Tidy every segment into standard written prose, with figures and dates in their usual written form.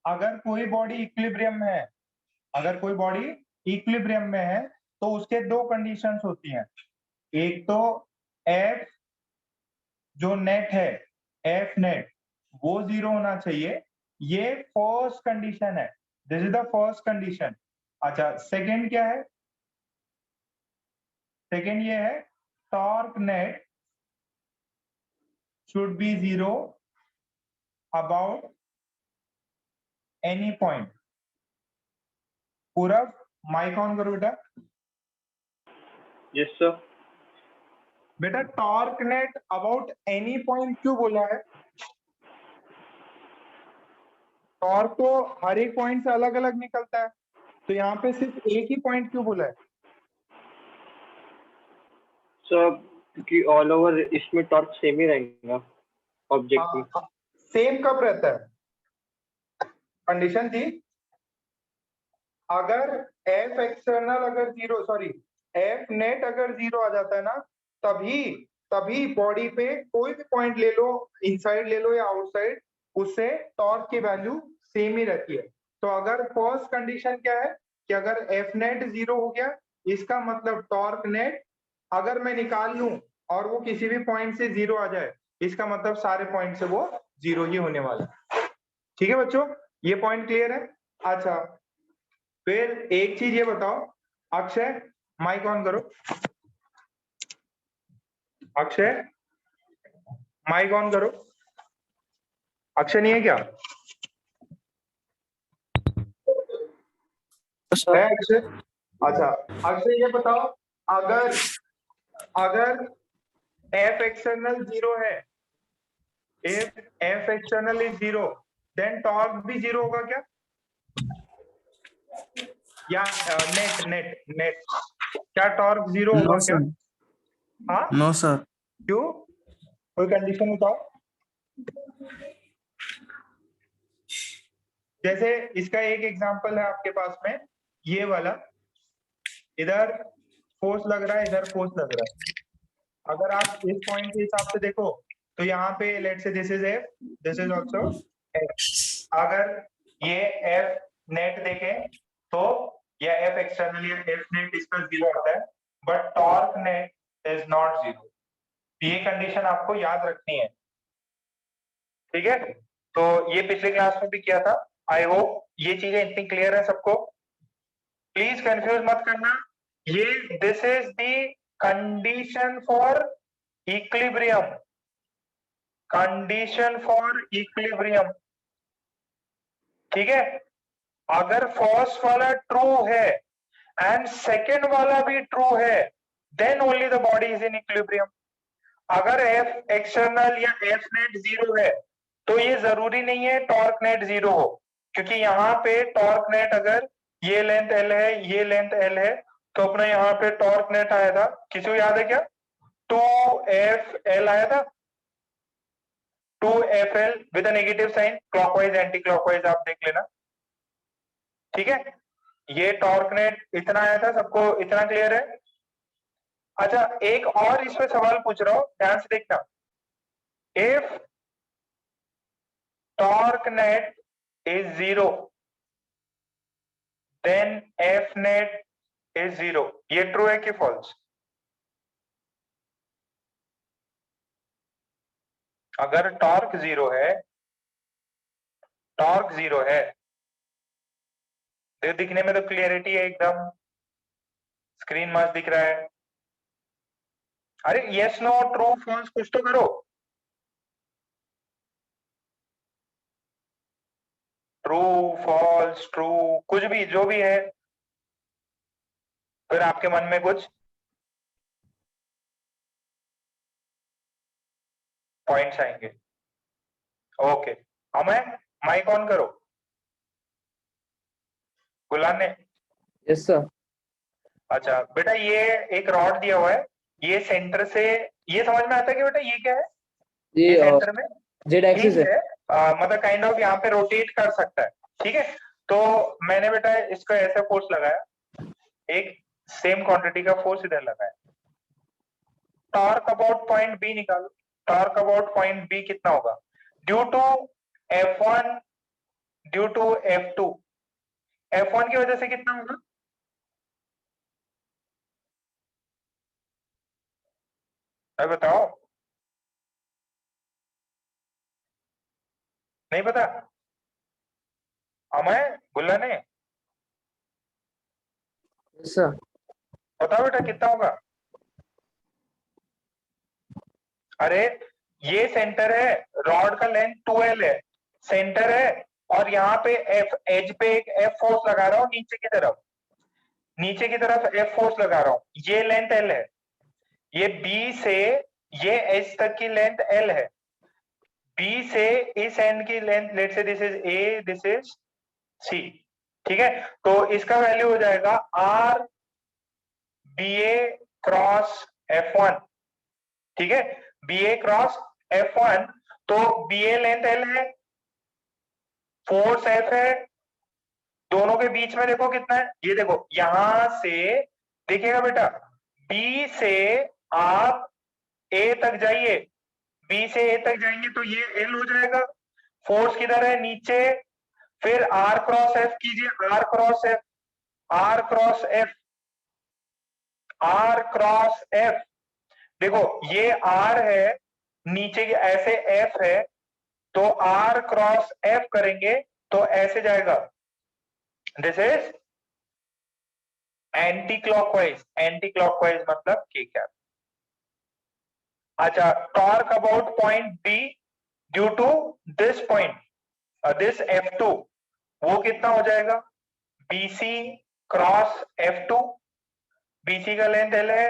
अगर कोई body equilibrium में है, अगर कोई बॉडी इक्विलिब्रियम में है तो उसके दो कंडीशंस होती हैं। एक तो एफ जो नेट है, एफ नेट वो जीरो होना चाहिए, ये फर्स्ट कंडीशन है, this is the first condition. अच्छा, सेकंड क्या है? सेकंड ये है torque net should be zero about any point. Purab mike on करो बेटा। Yes sir. बेटा torque net about any point क्यों बोला है? टॉर्क तो हर एक पॉइंट से अलग अलग निकलता है, तो यहाँ पे सिर्फ एक ही पॉइंट क्यों बोला है? सर क्योंकि ऑल ओवर इसमें टॉर्क सेम ही रहेगा ऑब्जेक्ट में। सेम कब रहता है? कंडीशन थी अगर एफ एक्सटर्नल अगर जीरो, सॉरी एफ नेट अगर जीरो आ जाता है ना, तभी तभी बॉडी पे कोई भी पॉइंट ले लो, इनसाइड ले लो या आउटसाइड, उससे टॉर्क की वैल्यू सेम ही रहती है। तो अगर फर्स्ट कंडीशन क्या है कि अगर एफ नेट जीरो हो गया, इसका मतलब टॉर्क नेट अगर मैं निकाल लूं और वो किसी भी पॉइंट से जीरो आ जाए, इसका मतलब सारे पॉइंट से वो जीरो ही होने वाला है। ठीक है बच्चों, ये पॉइंट क्लियर है? अच्छा, फिर एक चीज ये बताओ, अक्षय माइक ऑन करो। अक्षय माइक ऑन करो। अक्षय नहीं है क्या? है अक्षय? अच्छा, अक्षय ये बताओ, अगर अगर एफ एक्सटर्नल जीरो है, if F external is zero, then torque भी जीरो होगा क्या? या नेट नेट नेट क्या टॉर्क जीरो होगा क्या? हाँ नो सर। क्यों? कोई कंडीशन बताओ। जैसे इसका एक एग्जांपल है आपके पास में, ये वाला, इधर फोर्स लग रहा है, इधर फोर्स लग रहा है। अगर आप इस पॉइंट के हिसाब से देखो तो यहाँ पे let's say this is F, this is also F. अगर ये एफ नेट देखें तो या एफ एक्सटर्नल या एफ नेट इसका जीरो आता है, but torque net is not zero. ये कंडीशन आपको याद रखनी है, ठीक है? तो ये पिछले क्लास में भी किया था। आई होप ये चीजें इतनी क्लियर है सबको। प्लीज कंफ्यूज मत करना, ये this is the condition for equilibrium, condition for equilibrium, ठीक है? अगर फर्स्ट वाला ट्रू है एंड सेकंड वाला भी ट्रू है, then only the body is in equilibrium. अगर एफ एक्सटर्नल या एफ नेट जीरो है तो ये जरूरी नहीं है टॉर्क नेट जीरो हो, क्योंकि यहाँ पे टॉर्क नेट अगर ये लेंथ एल है, ये लेंथ एल है, तो अपना यहाँ पे टॉर्क नेट आया था, किसी को याद है क्या? 2FL आया था, 2FL with negative sign, clockwise anticlockwise आप देख लेना, ठीक है? ये टॉर्क नेट इतना आया था, सबको इतना क्लियर है? अच्छा, एक और इसमें सवाल पूछ रहा हूं, ध्यान से देखना। If torque net is zero, then F net is zero. ये ट्रू है कि फॉल्स? अगर टॉर्क जीरो है, टॉर्क जीरो है, तो दिखने में तो क्लियरिटी है एकदम, स्क्रीन मस्त दिख रहा है। अरे यस नो ट्रू फॉल्स कुछ तो करो। ट्रू फॉल्स ट्रू कुछ भी, जो भी है, फिर आपके मन में कुछ पॉइंट्स आएंगे। ओके, हमें माइक ऑन करो। गुलान ने? Yes sir. अच्छा बेटा, ये एक रॉड दिया हुआ है, ये सेंटर से, ये समझ में आता है कि बेटा ये क्या है? ये सेंटर में जेड एक्सिस है, मतलब काइंड ऑफ यहाँ पे रोटेट कर सकता है, ठीक है? तो मैंने बेटा इसको ऐसे फोर्स लगाया, एक सेम क्वांटिटी का फोर्स इधर लगाया, टॉर्क अबाउट पॉइंट बी निकालो। टॉर्क अबाउट पॉइंट बी कितना होगा? Due to F1 due to F2, F1 की वजह से कितना होगा? अरे बताओ, नहीं पता? अमय, बुल्ला ने, Yes, sir. बताओ बेटा कितना होगा? अरे ये सेंटर है, रॉड का लेंथ 2L है, सेंटर है, और यहाँ पे F एज पे एक F फोर्स लगा रहा हूँ नीचे की तरफ, नीचे की तरफ F फोर्स लगा रहा हूँ, ये लेंथ L है, ये B से ये एज तक की लेंथ L है, B से इस एंड की length, let's say this is A, this is C, ठीक है? तो इसका वैल्यू हो जाएगा R BA क्रॉस F1, ठीक है? BA क्रॉस F1, तो BA लेंथ L है, फोर्स F है, दोनों के बीच में देखो कितना है, ये देखो यहां से, देखिएगा बेटा, B से आप A तक जाइए, B से A तक जाएंगे तो ये L हो जाएगा, फोर्स किधर है? नीचे, फिर R क्रॉस F कीजिए, R cross F, R cross F, R cross F, देखो ये R है, नीचे की ऐसे F है, तो R क्रॉस F करेंगे तो ऐसे जाएगा, this is anticlockwise, anticlockwise मतलब के कैप। अच्छा, torque about point B due to this point, this F2, वो कितना हो जाएगा? BC क्रॉस F2, BC का लेंथ L है,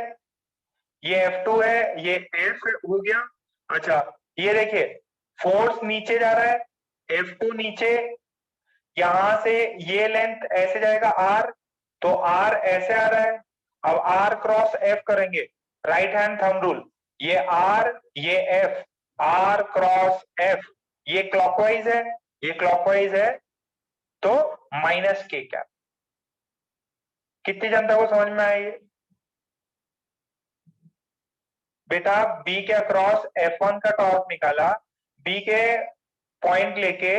ये F2 है, ये F हो गया। अच्छा ये देखिए, फोर्स नीचे जा रहा है, F2 नीचे, यहां से ये लेंथ ऐसे जाएगा R, तो R ऐसे आ रहा है, अब R क्रॉस F करेंगे, राइट हैंड थंब रूल, ये R ये F, R क्रॉस F, ये क्लॉकवाइज है, ये क्लॉकवाइज है, तो माइनस के कैप। कितनी जनता को समझ में आई? बेटा B के अक्रॉस F1 का टॉर्क निकाला, B के पॉइंट लेके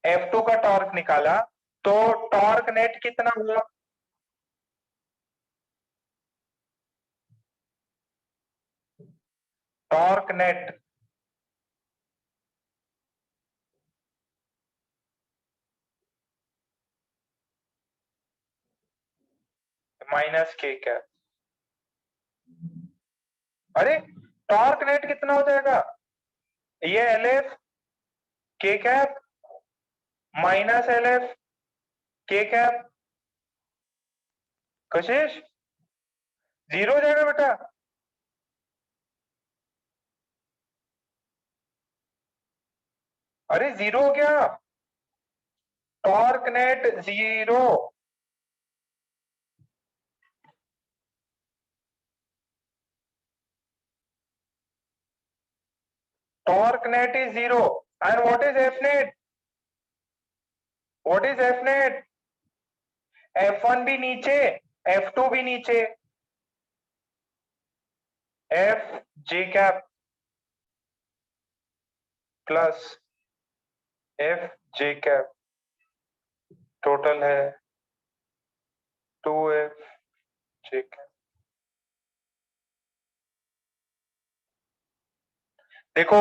F2 का टॉर्क निकाला, तो टॉर्क नेट कितना हुआ? टॉर्क नेट माइनस के कैप। अरे टॉर्क नेट कितना हो जाएगा? ये LF के कैप माइनस LF के कैप, कशिश जीरो हो जाएगा बेटा। अरे जीरो हो गया, torque net zero, torque net is zero, and what is F net? What is F net? F1 भी नीचे, F2 भी नीचे, F J cap plus F J cap, total है 2F J cap। देखो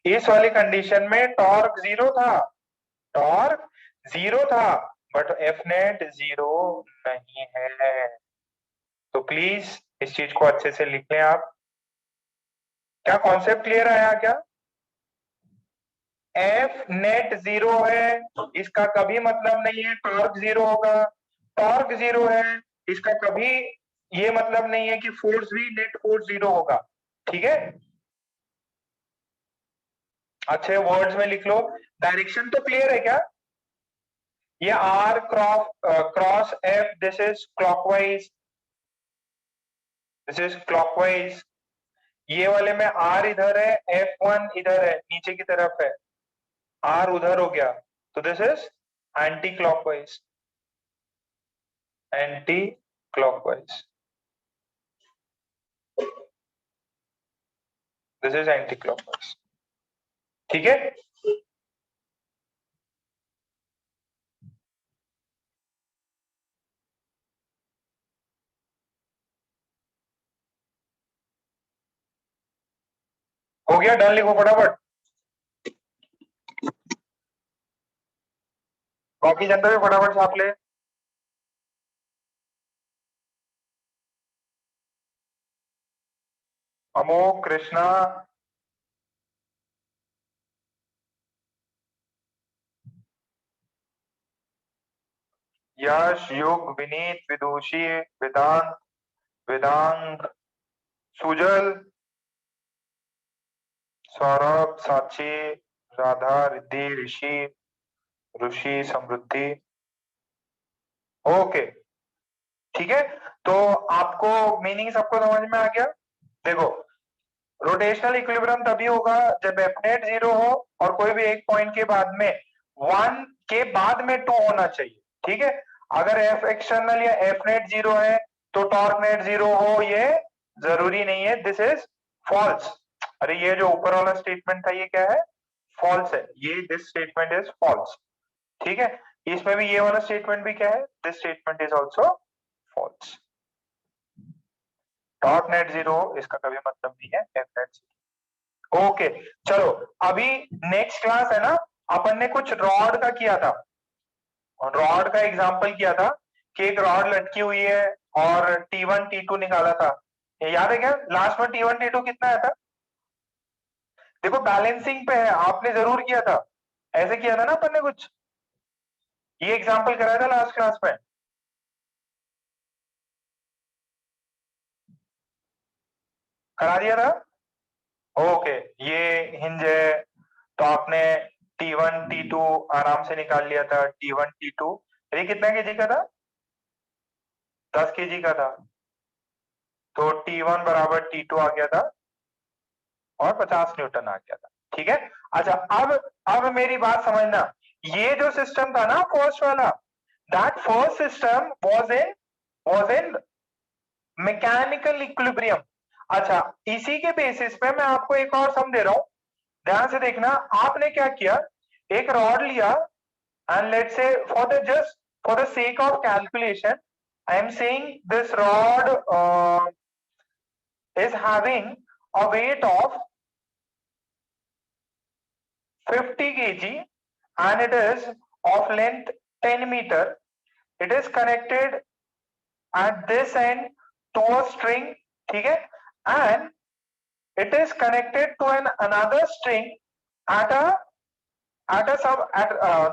इस वाली कंडीशन में टॉर्क जीरो था, टॉर्क जीरो था, बट एफ नेट जीरो नहीं है, तो प्लीज इस चीज को अच्छे से लिख लें आप। क्या कॉन्सेप्ट क्लियर आया क्या? एफ नेट जीरो है, इसका कभी मतलब नहीं है टॉर्क जीरो होगा, टॉर्क जीरो है, इसका कभी ये मतलब नहीं है कि फोर्स भी, नेट फोर्स जीरो होगा, ठीक है? अच्छे वर्ड्स में लिख लो। डायरेक्शन तो क्लियर है क्या? ये R cross F, this is clockwise, this is clockwise, ये वाले में आर इधर है, F1 इधर है, नीचे की तरफ है, आर उधर हो गया, तो this is anticlockwise, anti clockwise, this is anti clockwise, ठीक है? गया, डन लिखो फटाफट। बाकी जनता भी फटाफट छाप ले। अमोक, कृष्णा, यश, युग, विनीत, विदुषी, वेदांत, वेदांग, सुजल, सौरभ, साक्षी, राधा, रिद्धि, ऋषि, ऋषि, समृद्धि। ओके, ठीक है। तो आपको मीनिंग सबको समझ में आ गया। देखो, रोटेशनल इक्विलिब्रियम तभी होगा जब एफ नेट 0 हो और कोई भी एक पॉइंट के बाद में 1 के बाद में 2 होना चाहिए, ठीक है। अगर एफ एक्सटर्नल या एफ नेट 0 है तो टॉर्क नेट 0 हो, ये जरूरी नहीं है, दिस इज फॉल्स। अरे ये जो ऊपर वाला स्टेटमेंट था ये क्या है? फॉल्स है, ये दिस स्टेटमेंट इज फॉल्स, ठीक है। इसमें भी ये वाला स्टेटमेंट भी क्या है? This statement is also false. Dot net 0 इसका कभी मतलब नहीं है एफ नेट 0। ओके, चलो अभी नेक्स्ट क्लास है ना, अपन ने कुछ रॉड का किया था, रॉड का एग्जांपल किया था कि एक रॉड लटकी हुई है और T1 T2 निकाला था। ये याद है क्या? लास्ट में T1 T2 कितना आया था? देखो बैलेंसिंग पे है, आपने जरूर किया था, ऐसे किया था ना अपन ने कुछ, ये एग्जांपल कराया था लास्ट क्लास में। करा दिया था? ओके, ये हिंज है तो आपने T1 T2 आराम से निकाल लिया था। T1 T2 ये कितना केजी का था? 10 केजी का था, तो T1 बराबर T2 आ गया था और 50 न्यूटन आ गया था, ठीक है। अच्छा, अब मेरी बात समझना, ये जो सिस्टम था ना फर्स्ट वाला, that first system was in mechanical equilibrium. अच्छा, इसी के बेसिस पे मैं आपको एक और सम दे रहा हूं, ध्यान से देखना। आपने क्या किया, एक रॉड लिया and let's say for the sake of calculation I am saying this rod is having a weight of 50 kg and it is of length 10 meter. It is connected at this end to a string, ठीक है, and it is connected to another string at a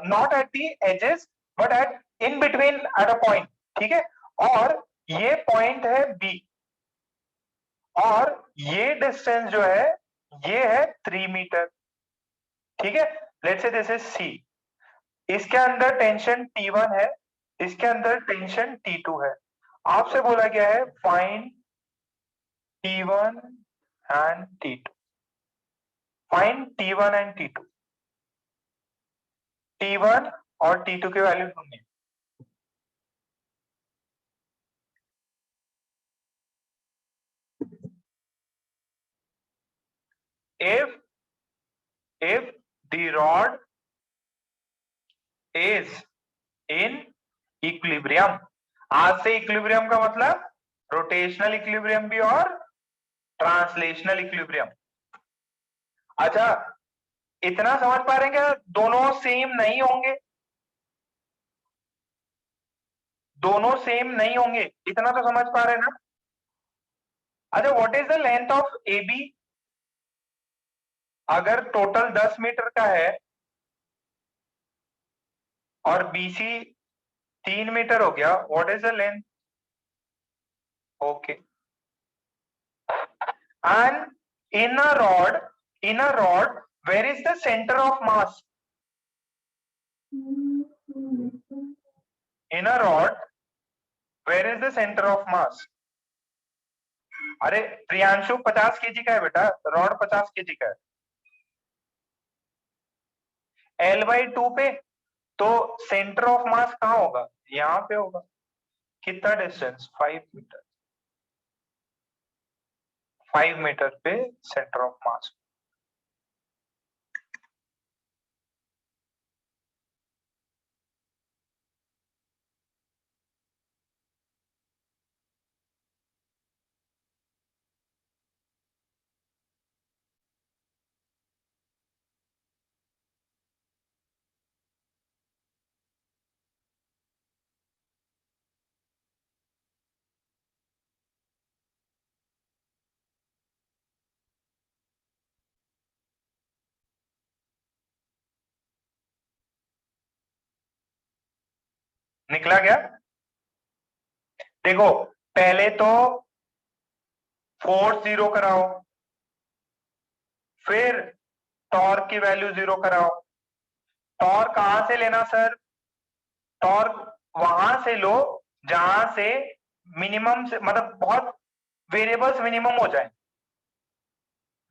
not at the edges but at in between at a point, ठीक है। और ये point है B और ये distance जो है ये है 3 मीटर, ठीक है। Let's say this is C। इसके अंदर टेंशन T1 है, इसके अंदर टेंशन T2 है। आपसे बोला गया है find T1 and T2, find T1 and T2, T1 और T2 की वैल्यू ढूंढनी है। if the rod is in equilibrium, आज से इक्विलिब्रियम का मतलब रोटेशनल इक्विलिब्रियम भी और ट्रांसलेशनल इक्विलिब्रियम। अच्छा, इतना समझ पा रहे हैं क्या? दोनों सेम नहीं होंगे, दोनों सेम नहीं होंगे, इतना तो समझ पा रहे हैं ना। अच्छा, what is the length of AB? अगर टोटल 10 मीटर का है और BC 3 मीटर हो गया, what is the length? Okay, and in a rod where is the center of mass? In a rod where is the center of mass? अरे Priyanshu 50 KG का है बेटा, रॉड 50 केजी का है, L/2 पे, तो सेंटर ऑफ मास कहाँ होगा? यहाँ पे होगा। कितना डिस्टेंस? 5 मीटर, 5 मीटर पे सेंटर ऑफ मास। निकला क्या? देखो पहले तो फोर्स 0 कराओ, फिर टॉर्क की वैल्यू 0 कराओ। टॉर्क कहां से लेना सर? टॉर्क वहां से लो जहां से मिनिमम से, मतलब बहुत वेरिएबल्स मिनिमम हो जाए,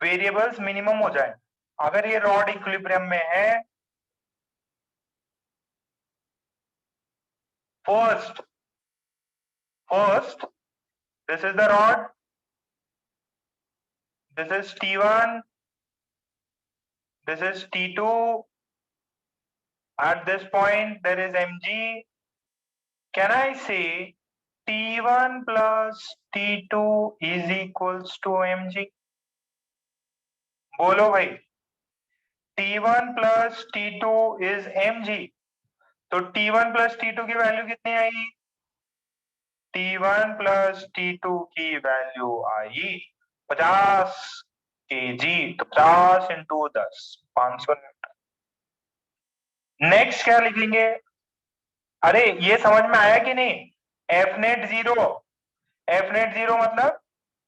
वेरिएबल्स मिनिमम हो जाए। अगर ये रॉड इक्विलिब्रियम में है, first this is the rod, this is T1, this is T2. At this point there is mg. Can I say T1 plus T2 is equals to mg? बोलो भाई, T1 plus T2 is mg, तो T1 plus T2 की value कितनी आई? T1 plus T2 की value आई 50 kg, तो 50 into 10, 500 Newton. Next क्या लिखेंगे? अरे ये समझ में आया कि नहीं? एफ नेट जीरो मतलब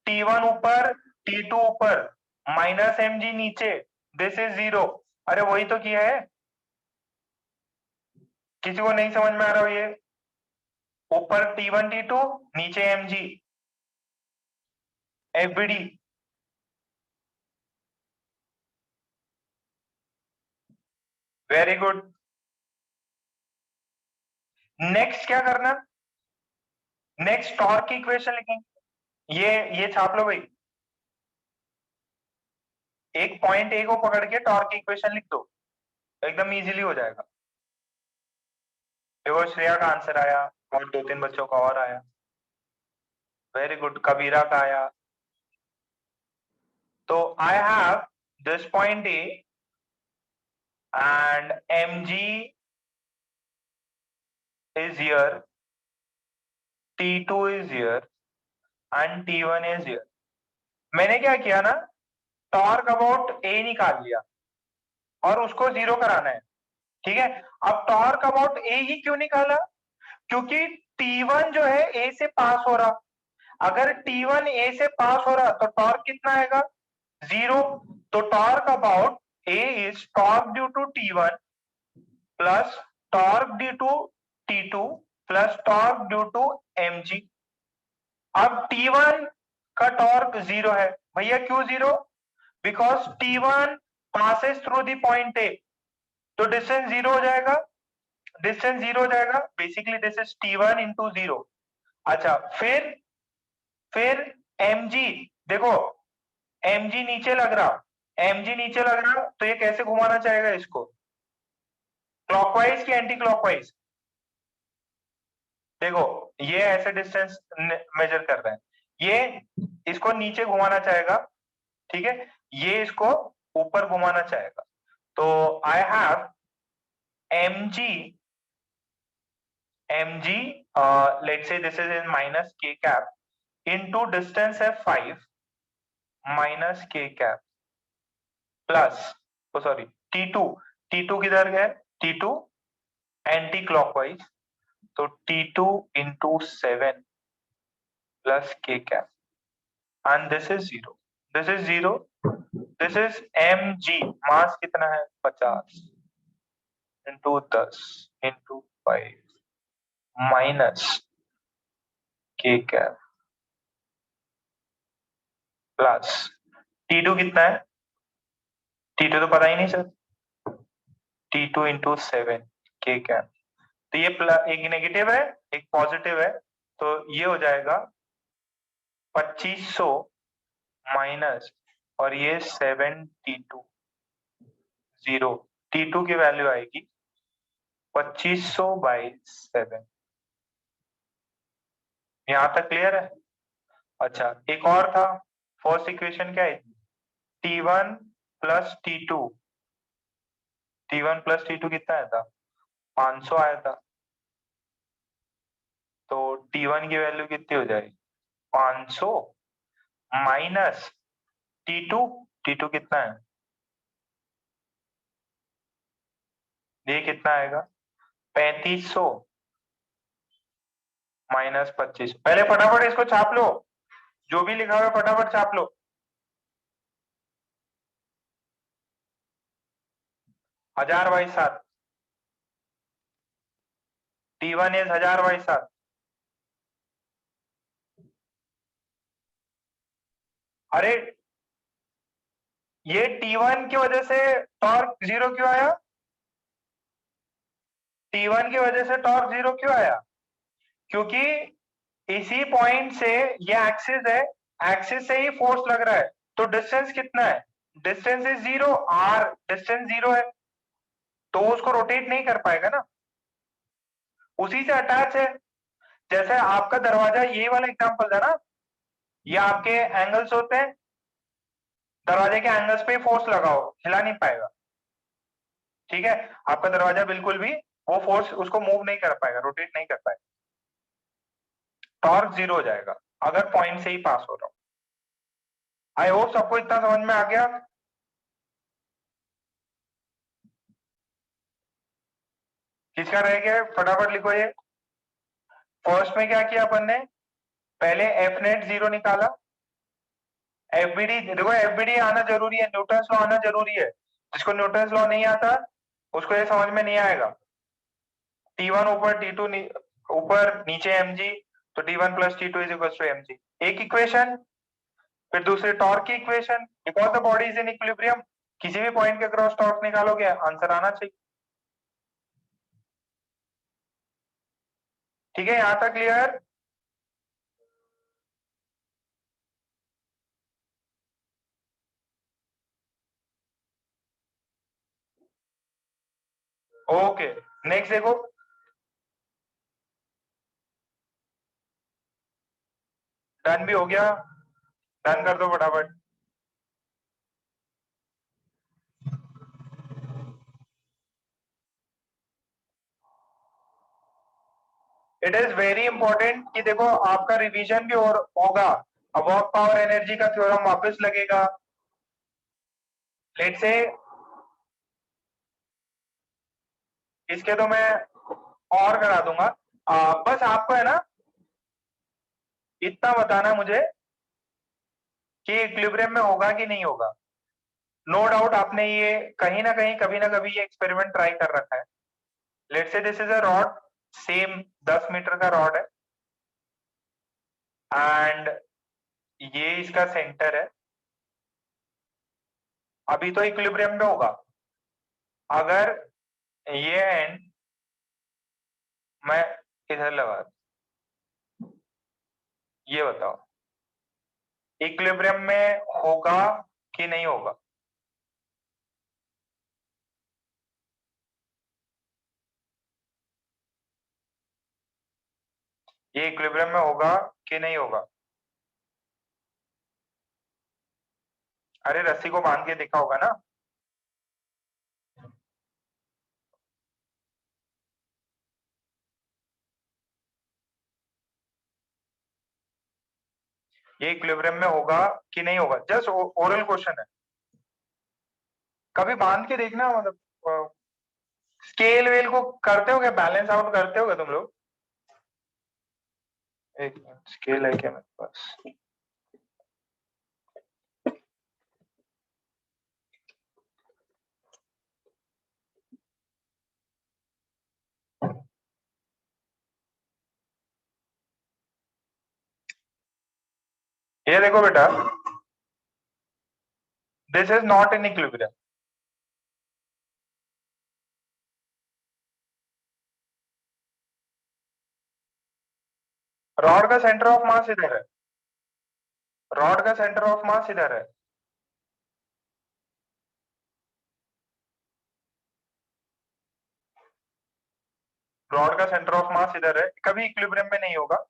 T1 ऊपर T2 ऊपर माइनस mg नीचे, दिस इज 0। अरे वही तो किया है, किसी को नहीं समझ में आ रहा हो ये? ऊपर T1 T2 नीचे mg, FBD. Very good. Next क्या करना? नेक्स्ट टॉर्क की इक्वेशन लिखेंगे। ये छाप लो भाई, एक पॉइंट ए को पकड़ के टॉर्क की इक्वेशन लिख दो, एकदम इजीली हो जाएगा। देखो श्रेया का आंसर आया और 2-3 बच्चों का और आया। वेरी गुड, कबीरा का आया। तो I have this point A and mg is here, T2 is here and T1 is here। मैंने क्या किया ना, टॉर्क अबाउट ए निकाल लिया और उसको 0 कराना है, ठीक है। अब टॉर्क अबाउट ए ही क्यों निकाला? क्योंकि T1 जो है ए से पास हो रहा, अगर T1 ए से पास हो रहा तो टॉर्क कितना आएगा? 0। तो torque about A is torque due to T1 plus torque due to T2 plus torque due to mg। अब T1 का टॉर्क 0 है भैया, क्यों 0? Because T1 passes through the point A, तो डिस्टेंस 0 हो जाएगा, डिस्टेंस 0 हो जाएगा। Basically this is T1 into 0। अच्छा फिर mg, देखो mg नीचे लग रहा, mg नीचे लग रहा, तो ये कैसे घुमाना चाहेगा इसको? क्लॉकवाइज की एंटी क्लॉकवाइज? देखो ये ऐसे डिस्टेंस मेजर कर रहे हैं, ये इसको नीचे घुमाना चाहेगा, ठीक है, ये इसको ऊपर घुमाना चाहेगा। तो I have mg let's say this is in minus k cap into distance है 5 minus k cap plus, oh sorry, T2 किधर है? T2 एंटी क्लॉकवाइज, तो T2 into 7 plus k cap and this is 0, this is 0, this is mg, मास कितना है? 50 into 10 into 5 minus k cap plus T2 कितना है? T2 तो पता ही नहीं sir, T2 into 7 k cap, तो ये एक नेगेटिव है एक पॉजिटिव है, तो ये हो जाएगा 2500 माइनस, और ये 7 T2 0, T2 की वैल्यू आएगी 2500/7। यहां तक क्लियर है? अच्छा एक और था, फर्स्ट इक्वेशन क्या है? T1 plus T2, T1 plus T2 कितना आया था? 500 आया था, तो T1 की वैल्यू कितनी हो जाएगी? 500 माइनस T2 कितना है? ये कितना आएगा? 3500 -25। पहले फटाफट इसको छाप लो, जो भी लिखा हुआ है फटाफट छाप लो। 1000/7। T1 is 1000/7। अरे ये T1 की वजह से टॉर्क 0 क्यों आया? T1 की वजह से टॉर्क 0 क्यों आया? क्योंकि इसी पॉइंट से ये एक्सिस है, एक्सिस से ही फोर्स लग रहा है, तो डिस्टेंस कितना है? डिस्टेंस इज 0, r डिस्टेंस 0 है, तो उसको रोटेट नहीं कर पाएगा ना, उसी से अटैच है। जैसे आपका दरवाजा, ये वाला एग्जांपल था ना, ये आपके एंगल्स होते हैं, दरवाजे के एंगल्स पे फोर्स लगाओ, हिला नहीं पाएगा, ठीक है? आपका दरवाजा बिल्कुल भी वो फोर्स उसको मूव नहीं कर पाएगा, रोटेट नहीं कर पाएगा, टॉर्क 0 हो जाएगा अगर पॉइंट से ही पास हो रहा हो। आई होप सबको इतना समझ में आ गया। किसका रह गया? फटाफट लिखो ये। फर्स्ट में क्या किया अपन ने? पहले एफ नेट 0 निकाला, एफबीडी, देखो एफबीडी आना जरूरी है, न्यूटन्स लॉ आना जरूरी है। जिसको न्यूटन्स लॉ नहीं आता उसको ये समझ में नहीं आएगा। T1 ऊपर, T2 ऊपर, नीचे mg, तो T1 plus T2 is equal to mg। एक इक्वेशन, फिर दूसरे टॉर्क की equation, because the body is in equilibrium, किसी भी पॉइंट के क्रॉस टॉर्क निकालोगे आंसर आना चाहिए। ठीक है, यहां तक क्लियर? ओके, नेक्स्ट देखो। डन भी हो गया, डन कर दो फटाफट। इट इज वेरी इंपॉर्टेंट कि देखो आपका रिवीजन भी होगा। अब वर्क पावर एनर्जी का थ्योरम वापस लगेगा। लेट से इसके तो मैं और करा दूंगा। बस आपको है ना इतना बताना मुझे कि इक्विलिब्रियम में होगा कि नहीं होगा। नो डाउट आपने ये कहीं ना कहीं कभी ना कभी ये एक्सपेरिमेंट ट्राई कर रखा है। Let's say this is a rod, same 10 metre का रॉड है एंड ये इसका सेंटर है। अभी तो इक्विलिब्रियम में होगा। अगर ये एंड मैं इधर लगा, ये बताओ इक्विलिब्रियम में होगा कि नहीं होगा? ये इक्विलिब्रियम में होगा कि नहीं होगा? अरे रस्सी को बांध के देखा होगा ना। ये इक्विलिब्रियम में होगा कि नहीं होगा? जस्ट ओरल क्वेश्चन है, कभी बांध के देखना। मतलब स्केल वेल को करते हो क्या, बैलेंस आउट करते हो तुम लोग? एक स्केल है क्या मेरे पास? ये देखो बेटा, this is not in equilibrium. Rod का सेंटर ऑफ मास इधर है, रॉड का सेंटर ऑफ मास इधर है। रॉड का सेंटर ऑफ मास इधर है, कभी इक्विलिब्रियम में नहीं होगा।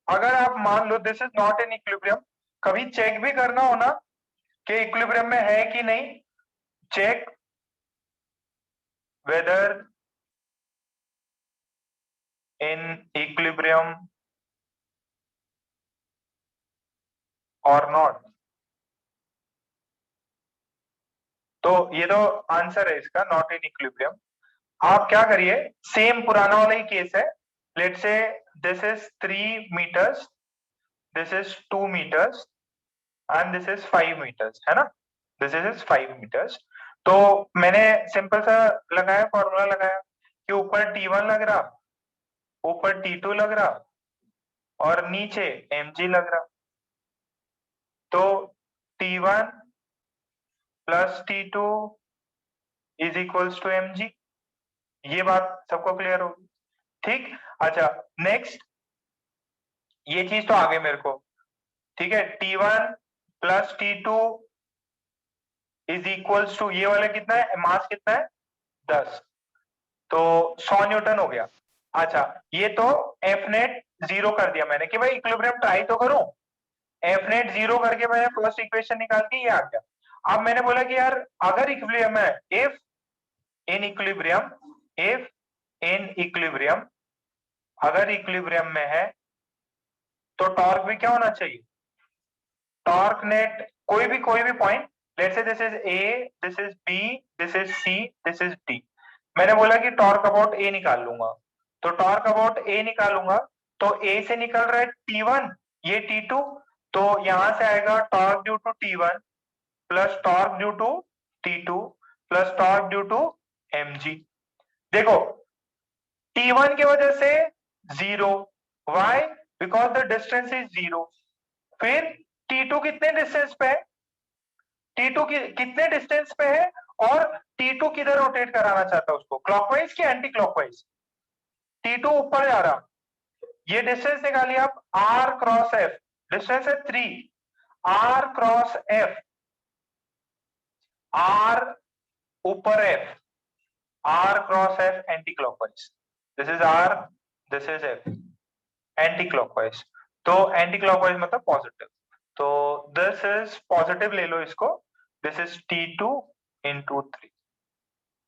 अगर आप मान लो this is not in equilibrium, कभी चेक भी करना हो ना कि इक्विलिब्रियम में है कि नहीं, चेक वेदर इन इक्विलिब्रियम और नॉट। तो ये तो आंसर है इसका, नॉट इन इक्विलिब्रियम। आप क्या करिए, सेम पुराना वाला ही केस है। लेट से this is 3 meters, this is 2 meters and this is 5 meters, है ना? This is 5 meters. तो मैंने सिंपल सा लगाया, फॉर्मूला लगाया कि ऊपर T1 लग रहा, ऊपर T2 लग रहा और नीचे mg लग रहा। तो T1 plus T2 is equals to mg। ये बात सबको क्लियर होगी, ठीक? अच्छा, नेक्स्ट ये चीज तो आगे मेरे को, ठीक है। T1 plus T2 is equals to, ये वाला कितना है, मास कितना है 10, तो 100 न्यूटन हो गया। अच्छा, ये तो एफ नेट 0 कर दिया मैंने कि भाई इक्विलिब्रियम ट्राई तो करूं। एफ नेट 0 करके मैंने फर्स्ट इक्वेशन निकाल के ये आ गया। अब मैंने बोला कि यार अगर इक्विलिब्रियम है, if in equilibrium, if in equilibrium, अगर इक्विलिब्रियम में है तो टॉर्क भी क्या होना चाहिए, टॉर्क नेट कोई भी point, let's say this is A, this is B, this is C, this is D. मैंने बोला कि टॉर्क अबाउट ए निकाल लूंगा, तो टॉर्क अबाउट ए निकालूंगा तो ए से निकल रहा है T1, ये T2, तो यहां से आएगा torque due to T1 plus torque due to T2 plus torque due to mg। देखो T1 की वजह से 0, why, because the distance is 0। फिर T2 कितने डिस्टेंस पे है, T2 कितने डिस्टेंस पे है और T2 किधर रोटेट कराना चाहता है उसको, क्लॉकवाइज कि एंटी क्लॉकवाइज? T2 ऊपर जा रहा, ये डिस्टेंस निकालिए आप, R क्रॉस F, डिस्टेंस है 3, R क्रॉस F, R ऊपर F, R cross F anti clockwise, this is R, this is F, anti clockwise. तो एंटी क्लॉकवाइज मतलब पॉजिटिव, तो दिस इज पॉजिटिव ले लो इसको, दिस इज T2 इंटू 3।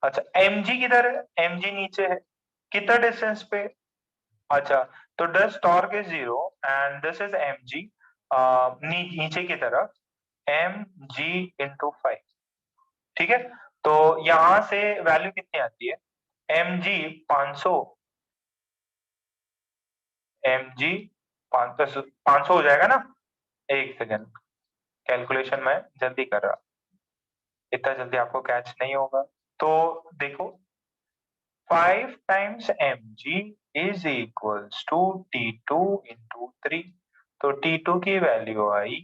अच्छा, mg किधर है, mg नीचे है, कितना डिस्टेंस पे? अच्छा, तो this torque is 0 and this is mg, नीचे की तरफ mg इंटू 5, ठीक है। तो यहां से वैल्यू कितनी आती है, mg 500, mg 500 हो जाएगा ना। एक सेकेंड, कैलकुलेशन में जल्दी कर रहा, इतना जल्दी आपको कैच नहीं होगा। तो देखो 5 times mg is equals to T2 into 3, तो T2 की वैल्यू आई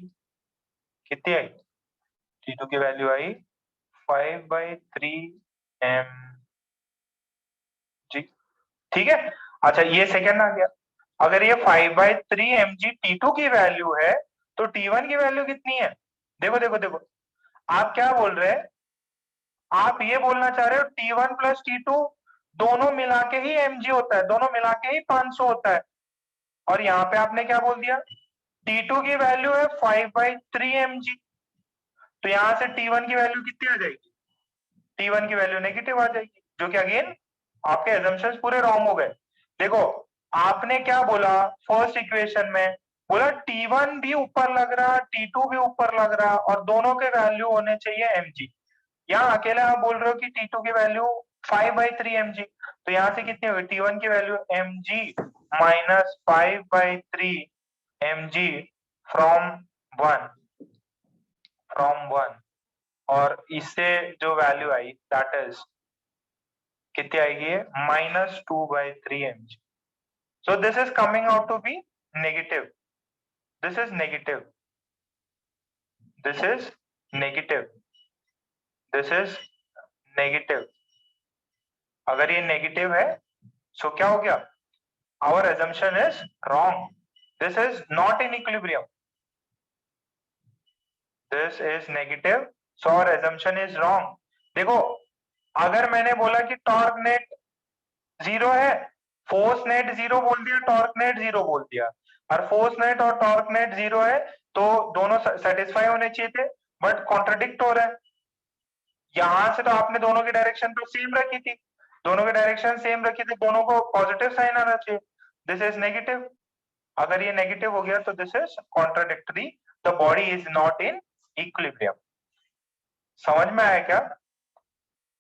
कितनी आई, T2 की वैल्यू आई 5/3 mg, ठीक है। अच्छा, ये सेकंड आ गया, अगर ये 5/3 mg T2 की वैल्यू है तो T1 की वैल्यू कितनी है? देखो देखो देखो, आप क्या बोल रहे हैं, आप ये बोलना चाह रहे हो T1 प्लस T2 दोनों मिला के ही mg होता है, दोनों मिला के ही 500 होता है, और यहाँ पे आपने क्या बोल दिया, T2 की वैल्यू है 5/3 mg, तो यहां से T1 की वैल्यू कितनी आ जाएगी, T1 की वैल्यू नेगेटिव आ जाएगी, जो कि अगेन आपके assumptions पूरे रॉन्ग हो गए। देखो आपने क्या बोला फर्स्ट इक्वेशन में, बोला T1 भी ऊपर लग रहा, T2 भी ऊपर लग रहा और दोनों के वैल्यू होने चाहिए mg। यहाँ अकेले आप बोल रहे हो कि T2 की वैल्यू 5/3 mg, तो यहाँ से कितनी होगी, T1 की value mg minus 5/3 mg from 1, और इससे जो वैल्यू आई दैट इज कितनी आएगी, -2/3 mg। So this is coming out to be negative, this is negative, this is negative, this is negative. अगर ये नेगेटिव है सो क्या हो गया, our assumption is wrong, this is not in equilibrium, this is negative, so our assumption is wrong. देखो अगर मैंने बोला कि टॉर्क नेट 0 है, फोर्स नेट 0 बोल दिया, टॉर्क नेट 0 बोल दिया, और फोर्स नेट और टॉर्क नेट 0 है तो दोनों सेटिस्फाई होने चाहिए थे, बट कॉन्ट्रडिक्ट हो रहा है। यहां से तो आपने दोनों की डायरेक्शन तो सेम रखी थी, दोनों की डायरेक्शन सेम रखी थी, दोनों को पॉजिटिव साइन आना चाहिए, दिस इज नेगेटिव। अगर ये नेगेटिव हो गया तो this is contradictory, the body is not in equilibrium. समझ में आया क्या?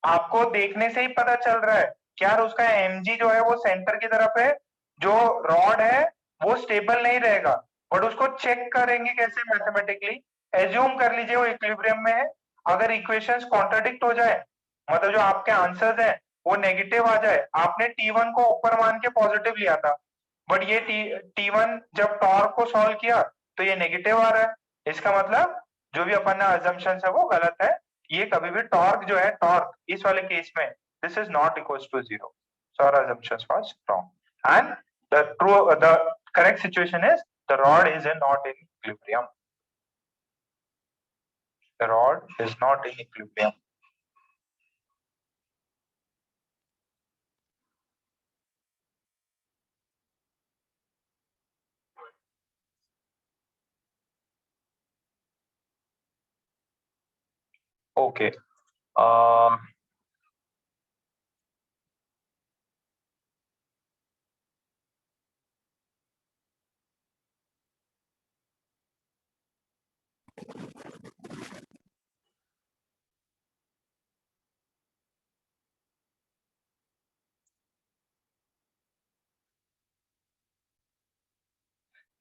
आपको देखने से ही पता चल रहा है क्या उसका mg जो है वो सेंटर की तरफ है जो रॉड है वो स्टेबल नहीं रहेगा, बट उसको चेक करेंगे कैसे मैथमेटिकली। एज्यूम कर लीजिए वो इक्विलिब्रियम में है, अगर इक्वेशंस कॉन्ट्राडिक्ट हो जाए, मतलब जो आपके आंसर्स हैं वो नेगेटिव आ जाए, आपने T1 को ऊपर मान के पॉजिटिव लिया था, बट ये T1 जब टॉर्क को सॉल्व किया तो ये नेगेटिव आ रहा है, इसका मतलब जो भी अपन ने अजम्पशंस है वो गलत है। ये कभी भी टॉर्क जो है, टॉर्क इस वाले केस में this is not equals to zero, so our assumptions was wrong, and the correct situation is the rod is not in equilibrium, the rod is not in equilibrium. Okay.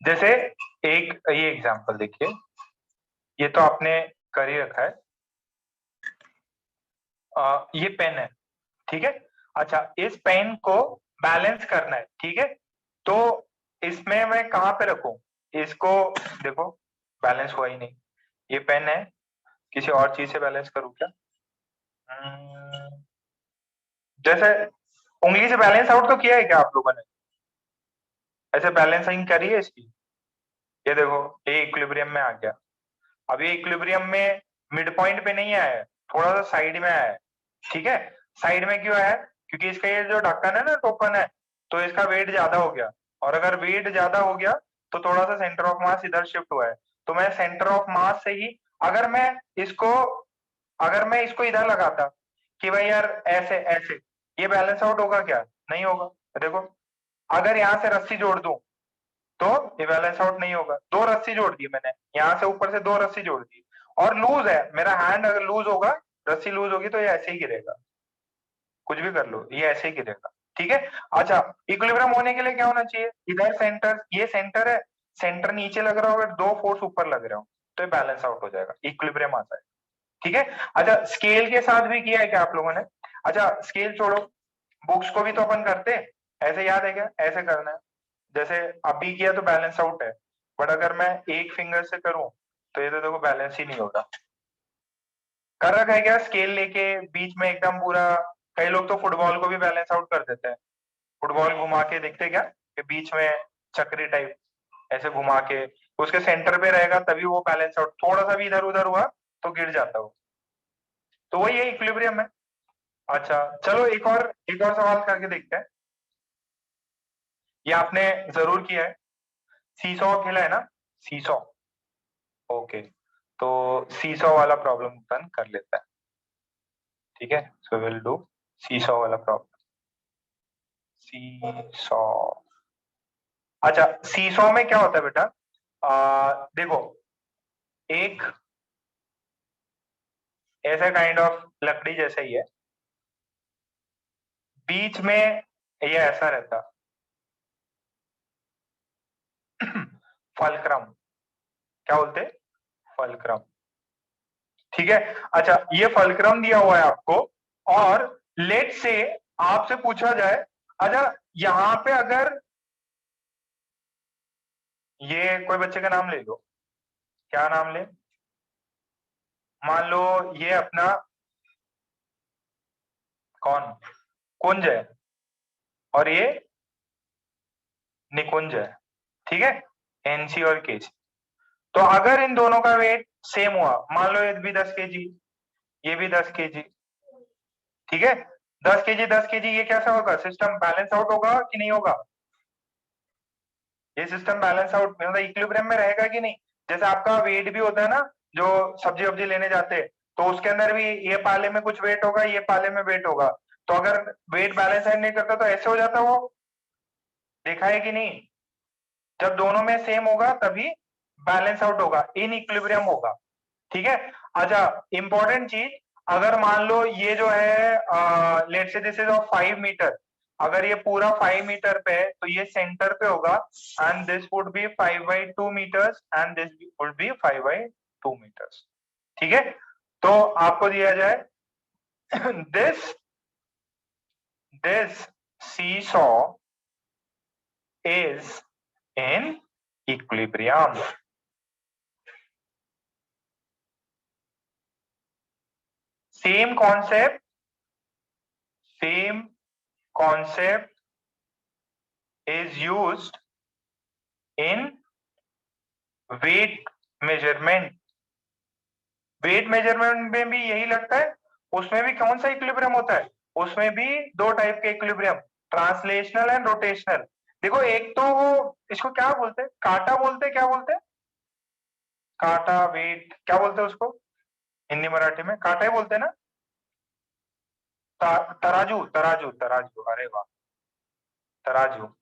जैसे एक ये example देखिए, ये तो आपने कर ही रखा है, ये पेन है, ठीक है। अच्छा, इस पेन को बैलेंस करना है, ठीक है, तो इसमें मैं कहाँ पे रखूं इसको, देखो बैलेंस हुआ ही नहीं, ये पेन है, किसी और चीज से बैलेंस करूं क्या? जैसे उंगली से बैलेंस आउट तो किया है क्या आप लोगों ने? ऐसे बैलेंसिंग करी है इसकी, ये देखो ये इक्विलिब्रियम में आ गया। अब ये इक्विलिब्रियम में मिड पॉइंट पे नहीं आया है, थोड़ा सा साइड में आया है, ठीक है। साइड में क्यों है? क्योंकि इसका ये जो ढक्कन है ना, टोपन है, तो इसका वेट ज्यादा हो गया, और अगर वेट ज्यादा हो गया तो थोड़ा सा सेंटर ऑफ मास इधर शिफ्ट हुआ है, तो मैं सेंटर ऑफ मास से ही, अगर मैं इसको अगर मैं इसको इधर लगाता कि भाई यार ऐसे ऐसे, ये बैलेंस आउट होगा क्या? नहीं होगा। देखो अगर यहाँ से रस्सी जोड़ दूं तो ये बैलेंस आउट नहीं होगा। दो रस्सी जोड़ दी मैंने, यहाँ से ऊपर से दो रस्सी जोड़ दी, और लूज है मेरा हैंड, अगर लूज होगा, रस्सी लूज होगी तो ये ऐसे ही गिरेगा, कुछ भी कर लो ये ऐसे ही गिरेगा, ठीक है। अच्छा, इक्विलिब्रियम होने के लिए क्या होना चाहिए? इधर सेंटर, ये सेंटर है, सेंटर नीचे लग रहा होगा, दो फोर्स ऊपर लग रहे हो, तो ये बैलेंस आउट हो जाएगा, इक्विलिब्रियम आता है, ठीक है। अच्छा, स्केल के साथ भी किया है क्या आप लोगों ने? अच्छा स्केल छोड़ो, बुक्स को भी तो अपन करते हैं, ऐसे याद है क्या? ऐसे करना है, जैसे अभी किया तो बैलेंस आउट है, बट अगर मैं एक फिंगर से करूं तो ये तो देखो बैलेंस ही नहीं होगा। कर रखा है क्या स्केल लेके बीच में एकदम पूरा? कई लोग तो फुटबॉल को भी बैलेंस आउट कर देते हैं, फुटबॉल घुमा के देखते क्या कि बीच में चक्री टाइप ऐसे घुमा के उसके सेंटर पे रहेगा, तभी वो बैलेंस आउट, थोड़ा सा भी इधर उधर हुआ तो गिर जाता वो, तो वही है इक्विलिब्रियम है। अच्छा चलो एक और सवाल करके देखते हैं, ये आपने जरूर किया है, सीसॉ खेला है ना, सीसॉ, ओके, तो सीसॉ वाला प्रॉब्लम अपन कर लेता है, ठीक है। सो विल डू सीसॉ वाला प्रॉब्लम, सीसॉ। अच्छा सीसॉ में क्या होता है बेटा, देखो एक ऐसा काइंड ऑफ लकड़ी जैसा ही है, बीच में ये ऐसा रहता फलक्रम, क्या बोलते हैं? फलक्रम, ठीक है। अच्छा ये फलक्रम दिया हुआ है आपको, और लेट से आपसे पूछा जाए, अच्छा यहाँ पे अगर ये कोई बच्चे का नाम ले लो, क्या नाम ले, मान लो ये अपना कौन कुंज है और ये निकुंज है, ठीक है, एनसी और केसी। तो अगर इन दोनों का वेट सेम हुआ, मान लो ये भी 10 केजी, ये भी 10 केजी, ठीक है, 10 केजी 10 केजी, ये कैसा होगा? सिस्टम बैलेंस आउट होगा कि नहीं होगा? ये सिस्टम बैलेंस आउट मतलब इक्विलिब्रियम में रहेगा कि नहीं? जैसे आपका वेट भी होता है ना, जो सब्जी वब्जी लेने जाते हैं, तो उसके अंदर भी ये पाले में कुछ वेट होगा, ये पाले में वेट होगा, तो अगर वेट बैलेंस नहीं करता तो ऐसे हो जाता वो, देखा है कि नहीं? जब दोनों में सेम होगा तभी बैलेंस आउट होगा, इन इक्विलिब्रियम होगा, ठीक है। अच्छा इंपॉर्टेंट चीज, अगर मान लो ये जो है let's say this is of 5 metre, अगर ये पूरा 5 मीटर पे है तो ये सेंटर पे होगा and this would be 5/2 metres and this would be 5/2 metres. ठीक है, तो आपको दिया जाए this seesaw is in equilibrium. Same concept is used in weight measurement. Wait measurement में भी यही लगता है, उसमें भी कौन सा इक्विलिब्रियम होता है, उसमें भी दो टाइप के इक्विलिब्रियम, ट्रांसलेशनल एंड रोटेशनल। देखो एक तो वो इसको क्या बोलते हैं, काटा बोलते हैं, क्या बोलते हैं, काटा वेट क्या बोलते हैं उसको हिंदी मराठी में, काटा ही बोलते हैं ना, तराजू तराजू तराजू, अरे वाह तराजू।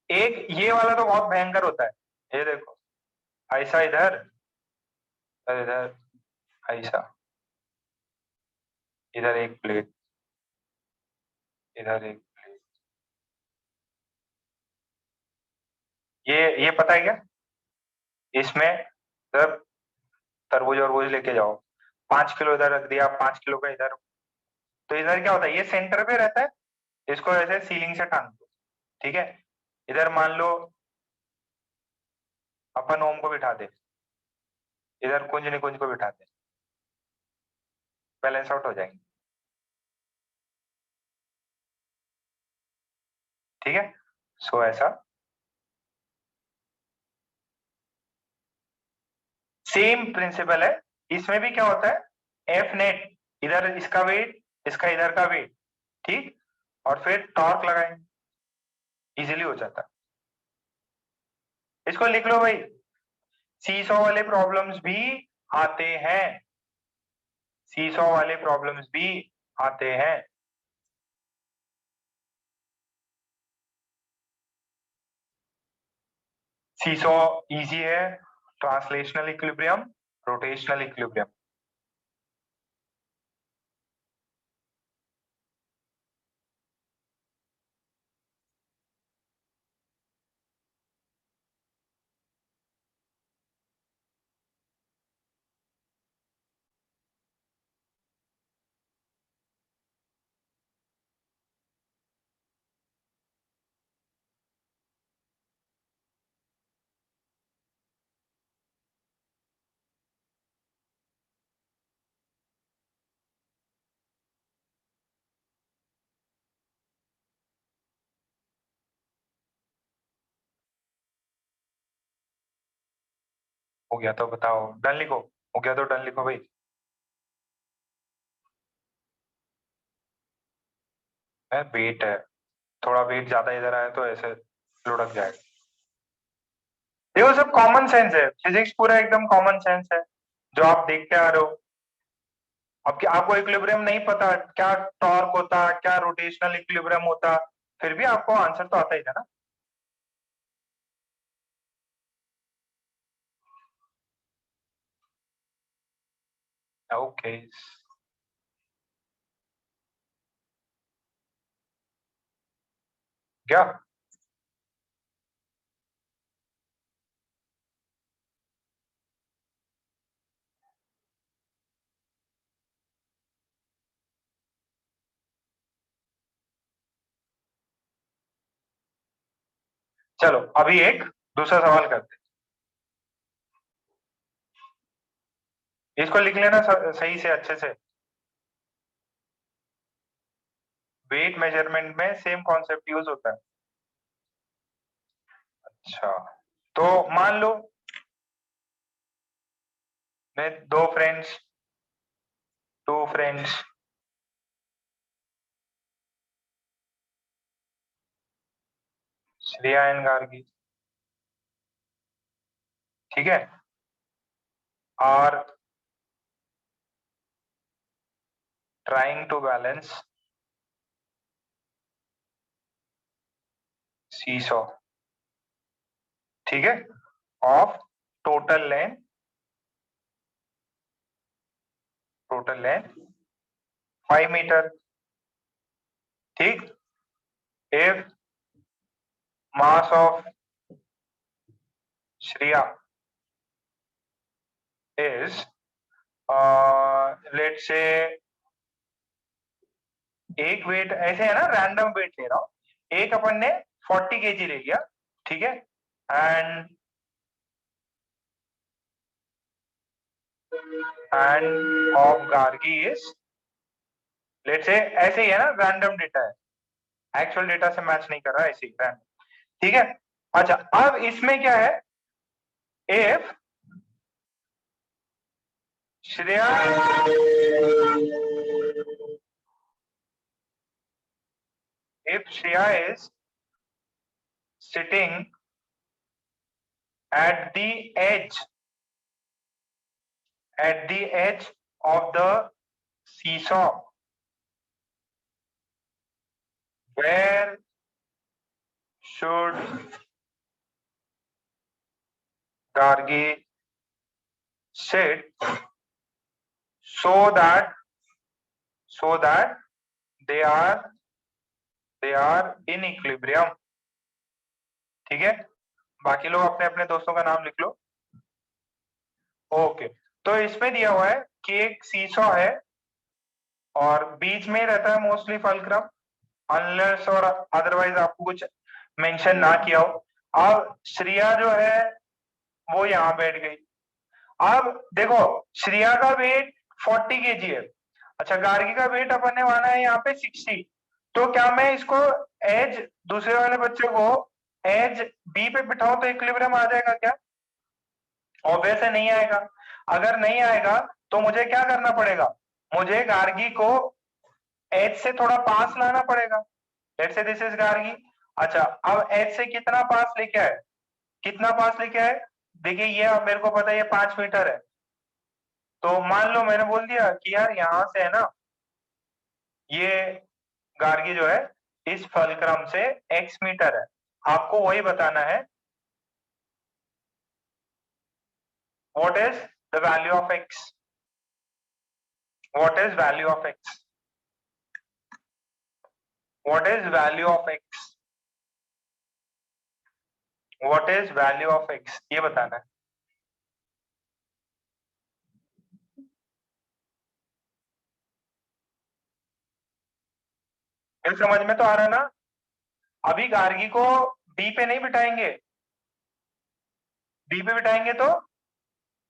एक ये वाला तो बहुत भयंकर होता है, ये देखो ऐसा इधर इधर ऐसा, इधर एक प्लेट, इधर एक प्लेट, ये पता है क्या, इसमें जब तरबूज और वरबूज लेके जाओ, 5 किलो इधर रख दिया, 5 किलो का इधर, तो इधर क्या होता है, ये सेंटर पे रहता है, इसको ऐसे सीलिंग से टांग दो, ठीक है, इधर मान लो अपन ओम को बिठा दे, इधर कुंज निकुंज को बिठा दे, बैलेंस आउट हो जाएंगे। ठीक है, सो ऐसा सेम प्रिंसिपल है, इसमें भी क्या होता है, एफ नेट इधर इसका वेट, इसका इधर का वेट, ठीक, और फिर टॉर्क लगाएंगे, इजीली हो जाता। इसको लिख लो भाई, सीसॉ वाले प्रॉब्लम्स भी आते हैं, सीसॉ वाले प्रॉब्लम्स भी आते हैं। सीसॉ इजी है, ट्रांसलेशनल इक्विलिब्रियम, रोटेशनल इक्विलिब्रियम। हो गया तो बताओ, डन लिखो, हो गया तो डन लिखो भाई। वेट है, थोड़ा वेट ज्यादा इधर आया तो ऐसे लुढ़क जाएगा। देखो सब कॉमन सेंस है, फिजिक्स पूरा एकदम कॉमन सेंस है जो आप देखते आ रहे हो। अब क्या आपको इक्विलिब्रियम नहीं पता, क्या टॉर्क होता, क्या रोटेशनल इक्विलिब्रियम होता, फिर भी आपको आंसर तो आता ही था ना। ओके, क्या चलो अभी एक दूसरा सवाल करते हैं, इसको लिख लेना सही से अच्छे से। वेट मेजरमेंट में सेम कॉन्सेप्ट यूज होता है। अच्छा, तो मान लो मैं two friends Shreya and Gargi, ठीक है, are trying to balance seesaw, ठीक है, ऑफ टोटल लेंथ 5 मीटर, ठीक, if mass of Shreya is let's say, एक वेट ऐसे है ना, रैंडम वेट ले रहा हूं, एक अपन ने 40 kg ले लिया, ठीक है, end of Gargi is, let's say ऐसे ही है ना, रैंडम डेटा है, एक्चुअल डेटा से मैच नहीं कर रहा, ऐसे ही रैंडम, ठीक है। अच्छा, अब इसमें क्या है, if Shreya is sitting at the edge of the seesaw, where should Gargi sit so that they are in equilibrium, ठीक है। बाकी लोग अपने अपने दोस्तों का नाम लिख लो। ओके, तो इसमें दिया हुआ है कि एक सीसॉ है और बीच में रहता है मोस्टली फलक्रम, अनलेस और अदरवाइज आपको कुछ मेंशन ना किया हो। अब श्रेया जो है वो यहाँ बैठ गई। अब देखो, श्रेया का वेट 40 kg है, अच्छा गार्गी का वेट अपन ने माना है यहाँ पे 60, तो क्या मैं इसको एज दूसरे वाले बच्चे को एज बी पे बिठाऊं तो इक्विलिब्रियम आ जाएगा क्या? ऑब्वियस है नहीं आएगा। अगर नहीं आएगा तो मुझे क्या करना पड़ेगा, मुझे गार्गी को एज से थोड़ा पास लाना पड़ेगा। Let's say this is Gargi. अच्छा, अब एज से कितना पास लेके आए, कितना पास लेके आए, देखिए ये अब मेरे को पता है ये 5 मीटर है, तो मान लो मैंने बोल दिया कि यार यहां से है ना, ये गार्गी जो है इस फलक्रम से x मीटर है, आपको वही बताना है what is the value of x, what is value of x, what is value of x, what is value of x, ये बताना है। ये समझ में तो आ रहा है ना? अभी गार्गी को डी पे नहीं बिठाएंगे, डी पे बिठाएंगे तो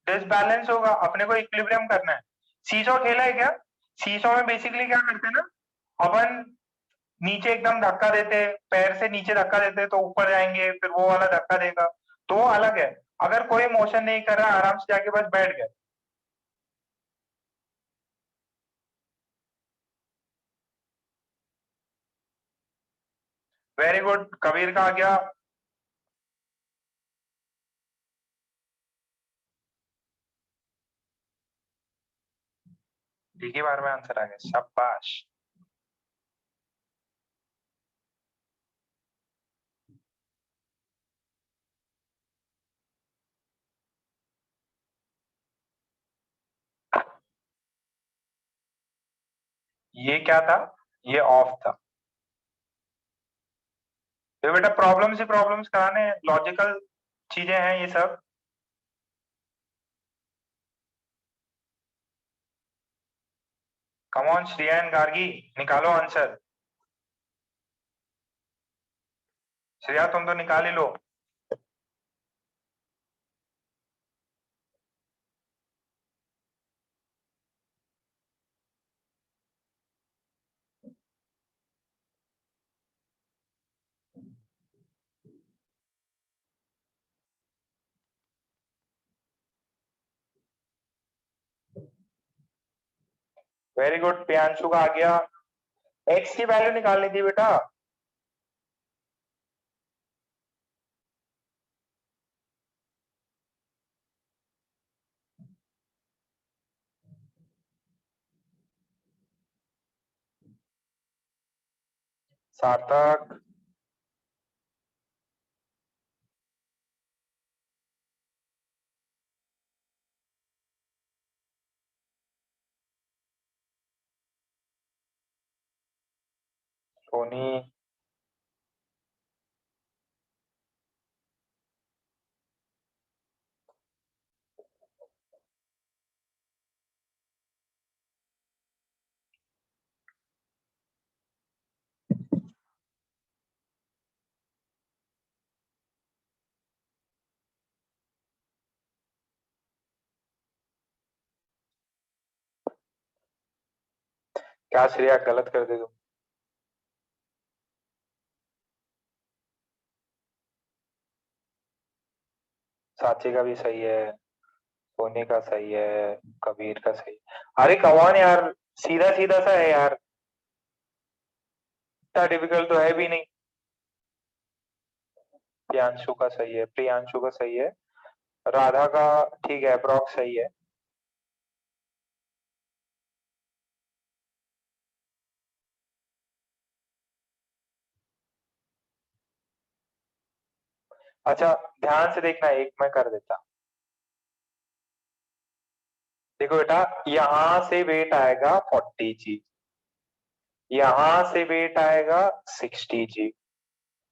डिसबैलेंस होगा, अपने को इक्विलिब्रियम करना है। सीसॉ खेला है क्या? सीसॉ में बेसिकली क्या करते हैं ना, अपन नीचे एकदम धक्का देते, पैर से नीचे धक्का देते तो ऊपर जाएंगे, फिर वो वाला धक्का देगा, तो वो अलग है। अगर कोई मोशन नहीं कर रहा, आराम से जाके बस बैठ गए। वेरी गुड, कबीर का आ गया। ठीक ही बार में आंसर आ गया, शाबाश। ये क्या था, ये ऑफ था। तो बेटा प्रॉब्लम्स ही प्रॉब्लम्स कराने हैं, लॉजिकल चीजें हैं ये सब। Come on Shreya and Gargi, निकालो आंसर। श्रेया तुम तो निकाल ही लो। वेरी गुड, प्रियांशु का आ गया। एक्स की वैल्यू निकालनी थी बेटा। सार्थक, सोनी, क्या श्रेया गलत कर दे तुम? साची का भी सही है, सोनी का सही है, कबीर का सही है। अरे कौन यार, सीधा सीधा सा है यार, इतना डिफिकल्ट तो है भी नहीं। प्रियांशु का सही है, प्रियांशु का सही है। राधा का ठीक है, अप्रॉक्स सही है। अच्छा ध्यान से देखना, एक मैं कर देता। देखो बेटा, यहां से वेट आएगा 40 जी, यहां से वेट आएगा 60 जी।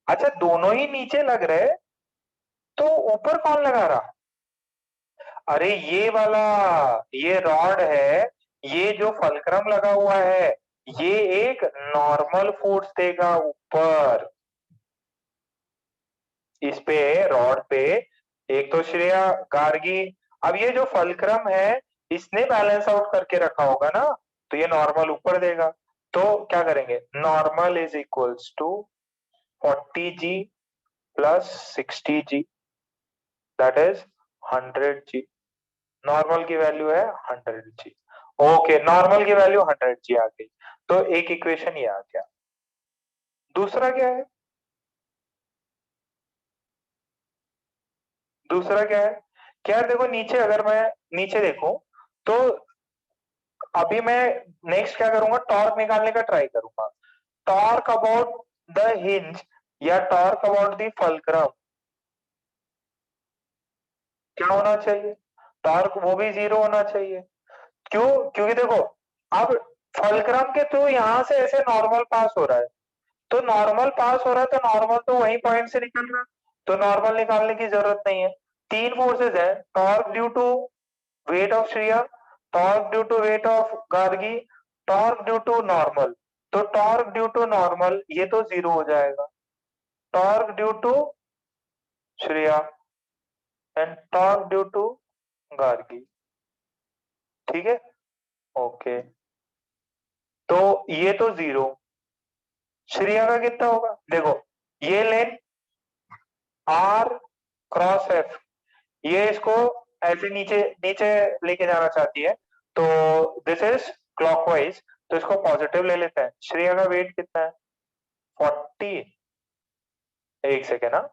अच्छा दोनों ही नीचे लग रहे, तो ऊपर कौन लगा रहा? अरे ये वाला, ये रॉड है, ये जो फलक्रम लगा हुआ है, ये एक नॉर्मल फोर्स देगा ऊपर इस पे, रॉड पे। एक तो श्रेया गार्गी, अब ये जो फलक्रम है, इसने बैलेंस आउट करके रखा होगा ना, तो ये नॉर्मल ऊपर देगा। तो क्या करेंगे, normal is equals to 40 G plus 60 G, that is 100 G. Normal की वैल्यू है 100 जी। ओके, नॉर्मल की वैल्यू 100 जी आ गई, तो एक इक्वेशन ये आ गया। दूसरा क्या है, दूसरा क्या है, क्या यार देखो नीचे, अगर मैं नीचे देखूं तो अभी मैं नेक्स्ट क्या करूंगा, टॉर्क निकालने का ट्राई करूंगा। टॉर्क अबाउट द हिंज या टॉर्क अबाउट द फलक्रम क्या होना चाहिए, टॉर्क वो भी 0 होना चाहिए। क्यों? क्योंकि देखो, अब फलक्रम के थ्रू यहां से ऐसे नॉर्मल पास हो रहा है, तो नॉर्मल पास हो रहा है, तो नॉर्मल तो वही पॉइंट से निकल रहा है, तो नॉर्मल निकालने की जरूरत नहीं है। तीन फोर्सेस है, torque due to weight of Shreya, torque due to weight of Gargi, torque due to normal. तो टॉर्क ड्यू टू नॉर्मल ये तो 0 हो जाएगा, torque due to Shreya and torque due to Gargi. ठीक है, ओके। तो ये तो 0, श्रेया का कितना होगा, देखो ये लेन आर क्रॉस एफ, ये इसको ऐसे नीचे नीचे लेके जाना चाहती है, तो दिस इज क्लॉकवाइज, तो इसको पॉजिटिव ले लेते हैं। श्रेया का वेट कितना है, 40। एक सेकेंड ना,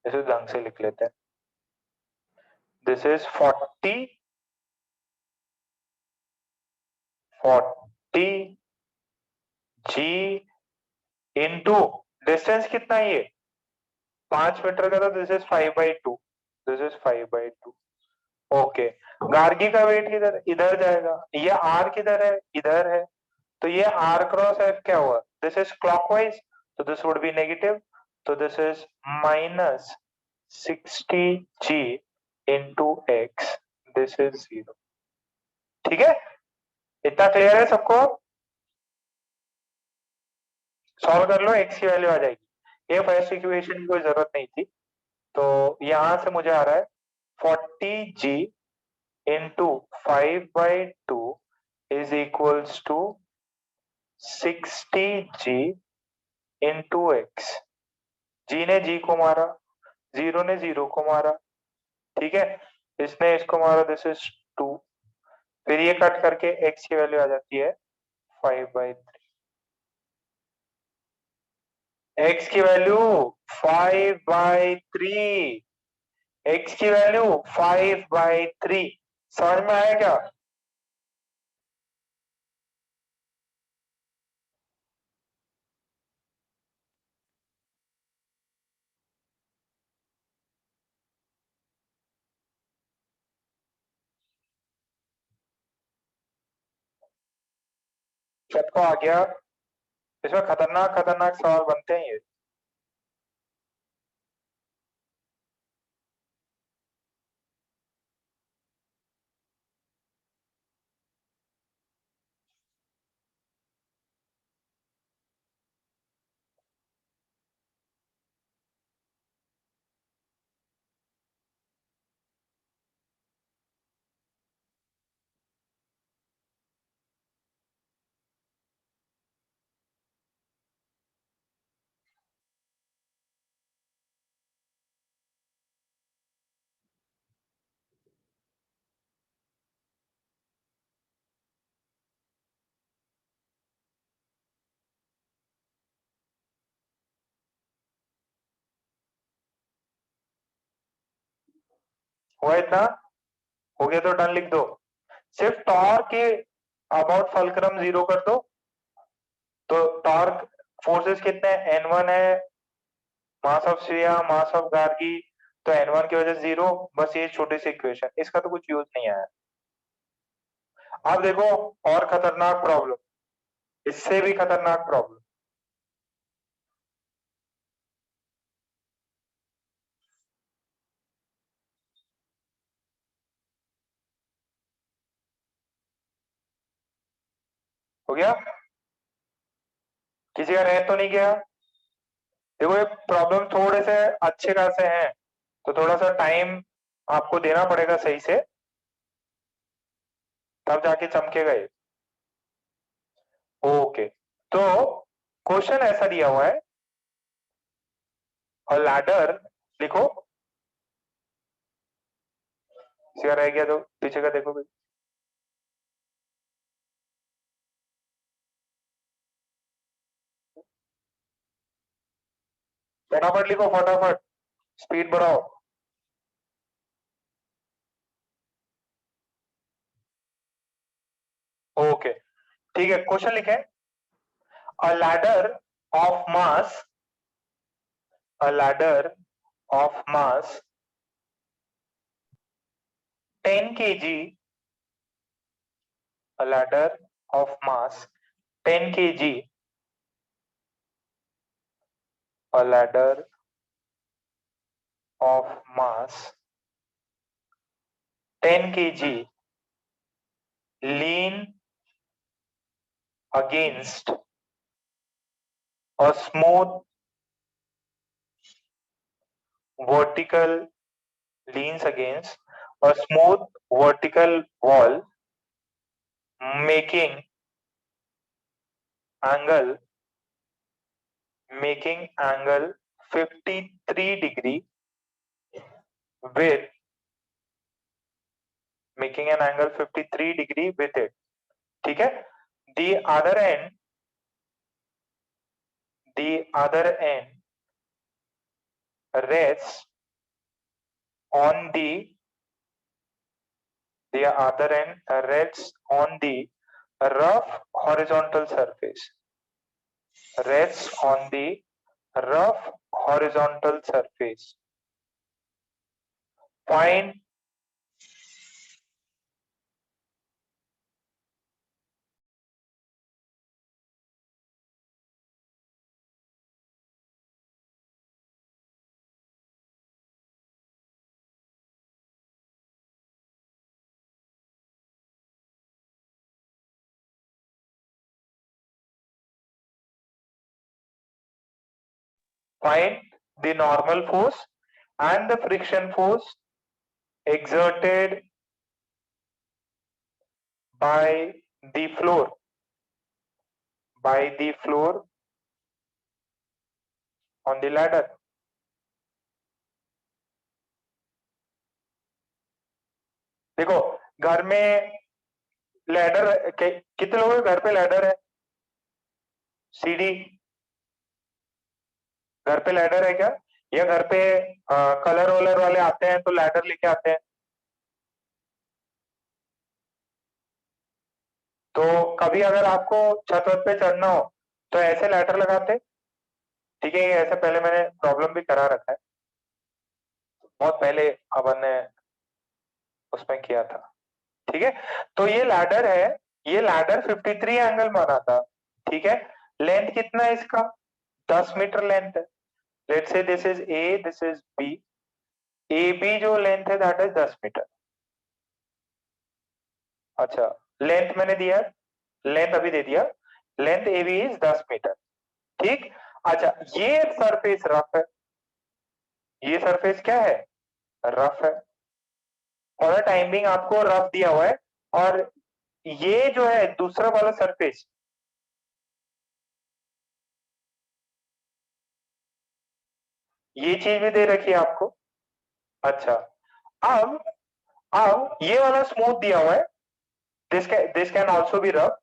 इसे ढंग से लिख लेते हैं। This is 40 g into distance कितना है ये, 5 मीटर का, तो this is 5/2, this is 5/2। Okay, Gargi का वेट किधर, इधर जाएगा, ये आर किधर है, इधर है, तो ये आर क्रॉस एफ क्या हुआ, दिस इज क्लॉकवाइज, तो दिस वुड बी नेगेटिव, तो this is -60 g into x, this is 0। ठीक है, इतना क्लियर है सबको? सॉल्व कर लो, एक्स की वैल्यू आ जाएगी। ये फर्स्ट इक्वेशन की कोई जरूरत नहीं थी, तो यहां से मुझे आ रहा है 40 g into 5/2 is equals to 60 g into x. जी ने जी को मारा, 0 ने 0 को मारा, ठीक है, इसने इसको मारा, दिस इज 2। फिर ये कट करके एक्स की वैल्यू आ जाती है 5/3। एक्स की वैल्यू 5/3, एक्स की वैल्यू 5/3। समझ में आया क्या? सबको आ गया? इसमें खतरनाक खतरनाक सवाल बनते हैं ये। हुआ इतना? हो गया तो डन लिख दो। सिर्फ टॉर्क के अबाउट फल्क्रम 0 कर दो, तो टॉर्क फोर्सेस कितने हैं? N1 है, mass of Shreya, mass of Gargi, तो N1 की वजह से 0। बस ये छोटी सी इक्वेशन, इसका तो कुछ यूज नहीं आया। अब देखो और खतरनाक प्रॉब्लम, इससे भी खतरनाक प्रॉब्लम। हो गया? किसी का रह तो नहीं गया? देखो ये प्रॉब्लम थोड़े से अच्छे खासे हैं, तो थोड़ा सा टाइम आपको देना पड़ेगा सही से, तब जाके चमकेगा ये। ओके, तो क्वेश्चन ऐसा दिया हुआ है, और लैडर लिखो। किसी रह गया तो पीछे का देखो भी। फटाफट लिखो, फटाफट, स्पीड बढ़ाओ। ओके ठीक है, क्वेश्चन लिखे। अ ladder of mass, a ladder of mass 10 kg, a ladder of mass 10 kg, a ladder of mass 10 kg lean against a smooth vertical, leans against a smooth vertical wall, making angle 53 degree with making an angle 53 degree with it. ठीक है? The other end rests on the other end rests on the rough horizontal surface. Rests on the rough horizontal surface. Find the normal force and the friction force exerted by the floor on the ladder. देखो घर में ladder कितने लोगों के घर पे ladder है? सीढ़ी घर पे लैडर है क्या? या घर पे कलर वलर वाले आते हैं तो लैडर लेके आते हैं? तो कभी अगर आपको छत वत पे चढ़ना हो तो ऐसे लैडर लगाते, ठीक है? ये ऐसे पहले मैंने प्रॉब्लम भी करा रखा है, बहुत पहले अपन ने उसमें किया था, ठीक है? तो ये लैडर है, ये लैडर 53 एंगल बना था, ठीक है? लेंथ कितना है इसका? 10 मीटर लेंथ है। Let's say this is A, this is B. A B जो लेंथ है दैट इज 10 मीटर। अच्छा, लेंथ मैंने दिया, लेंथ अभी दे दिया, length A B is 10 metre, ठीक? अच्छा, ये सरफेस रफ है, ये सरफेस क्या है? रफ है। और टाइमिंग आपको रफ दिया हुआ है, और ये जो है दूसरा वाला सरफेस, ये चीज भी दे रखी है आपको। अच्छा, अब ये वाला स्मूथ दिया हुआ है, this can also be rough,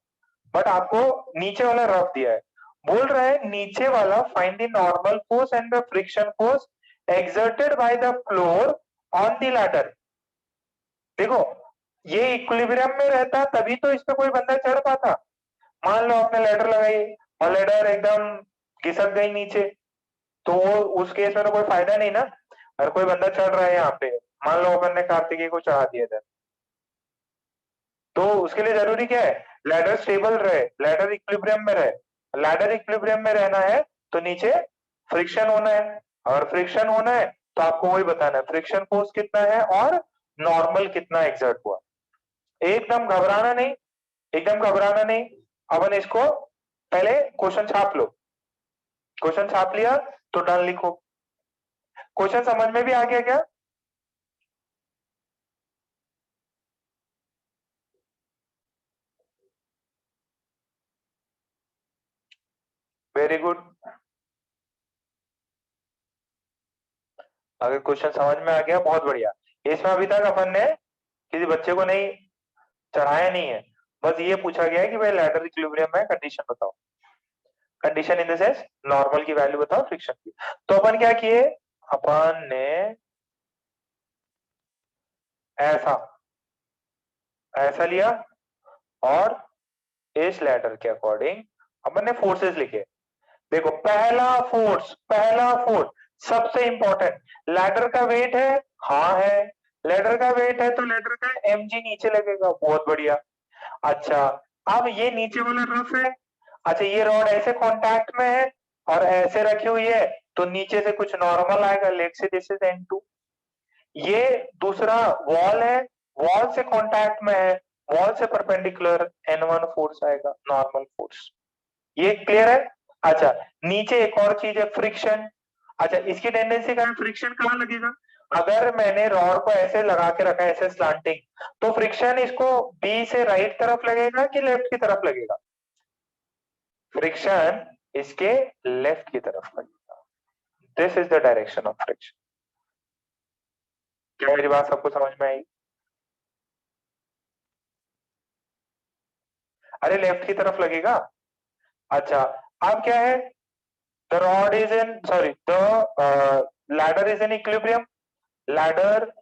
but आपको नीचे वाला रफ दिया है। बोल रहा है नीचे वाला find the normal force and the friction force exerted by the floor on the ladder. देखो ये इक्विलिब्रियम में रहता तभी तो इस पे कोई बंदा चढ़ पाता। मान लो आपने लैडर लगाई और लैडर एकदम घिसक गई नीचे, तो उस केस में तो कोई फायदा नहीं ना। अगर कोई बंदा चढ़ रहा है यहाँ पे, मान लो अपन ने कार्तिकेय को चढ़ा दिया था, तो उसके लिए जरूरी क्या है, लैडर स्टेबल रहे, लैडर इक्विलिब्रियम में रहे। लैडर इक्विलिब्रियम में रहना है तो नीचे फ्रिक्शन होना है, और फ्रिक्शन होना है तो आपको वही बताना है फ्रिक्शन फोर्स कितना है और नॉर्मल कितना एग्जर्ट हुआ। एकदम घबराना नहीं, एकदम घबराना नहीं। अपन इसको पहले क्वेश्चन छाप लो, क्वेश्चन छाप लिया तो डन लिखो। क्वेश्चन समझ में भी आ गया क्या? Very good. अगर क्वेश्चन समझ में आ गया बहुत बढ़िया। इसमें अभी तक अपन ने किसी बच्चे को नहीं चढ़ाया नहीं है, बस ये पूछा गया है कि भाई लैडर इक्विलिब्रियम में कंडीशन बताओ, condition in the sense normal की वैल्यू बताओ फ्रिक्शन की। तो अपन क्या किए, अपन ने ऐसा ऐसा लिया और इस लैडर के अकॉर्डिंग अपन ने फोर्सेस लिखे। देखो पहला फोर्स सबसे इंपॉर्टेंट, लैडर का वेट है, हाँ है, लैडर का वेट है तो लैडर का mg नीचे लगेगा, बहुत बढ़िया। अच्छा अब ये नीचे वाला रफ है, अच्छा ये रॉड ऐसे कांटेक्ट में है और ऐसे रखी हुई है तो नीचे से कुछ नॉर्मल आएगा, late say this is n2। ये दूसरा वॉल है, वॉल से कांटेक्ट में है, वॉल से परपेंडिकुलर n1 फोर्स आएगा, नॉर्मल फोर्स। ये क्लियर है? अच्छा नीचे एक और चीज है फ्रिक्शन। अच्छा इसकी टेंडेंसी क्या है, फ्रिक्शन कहां लगेगा, अगर मैंने रॉड को ऐसे लगा के रखा है ऐसे स्लांटिंग, तो फ्रिक्शन इसको बी से राइट तरफ लगेगा कि लेफ्ट की तरफ लगेगा, फ्रिक्शन इसके लेफ्ट की तरफ लगेगा। This is the direction of friction. क्या मेरी बात सबको समझ में आई? अरे लेफ्ट की तरफ लगेगा। अच्छा अब क्या है, the rod is in sorry the ladder is in equilibrium, ladder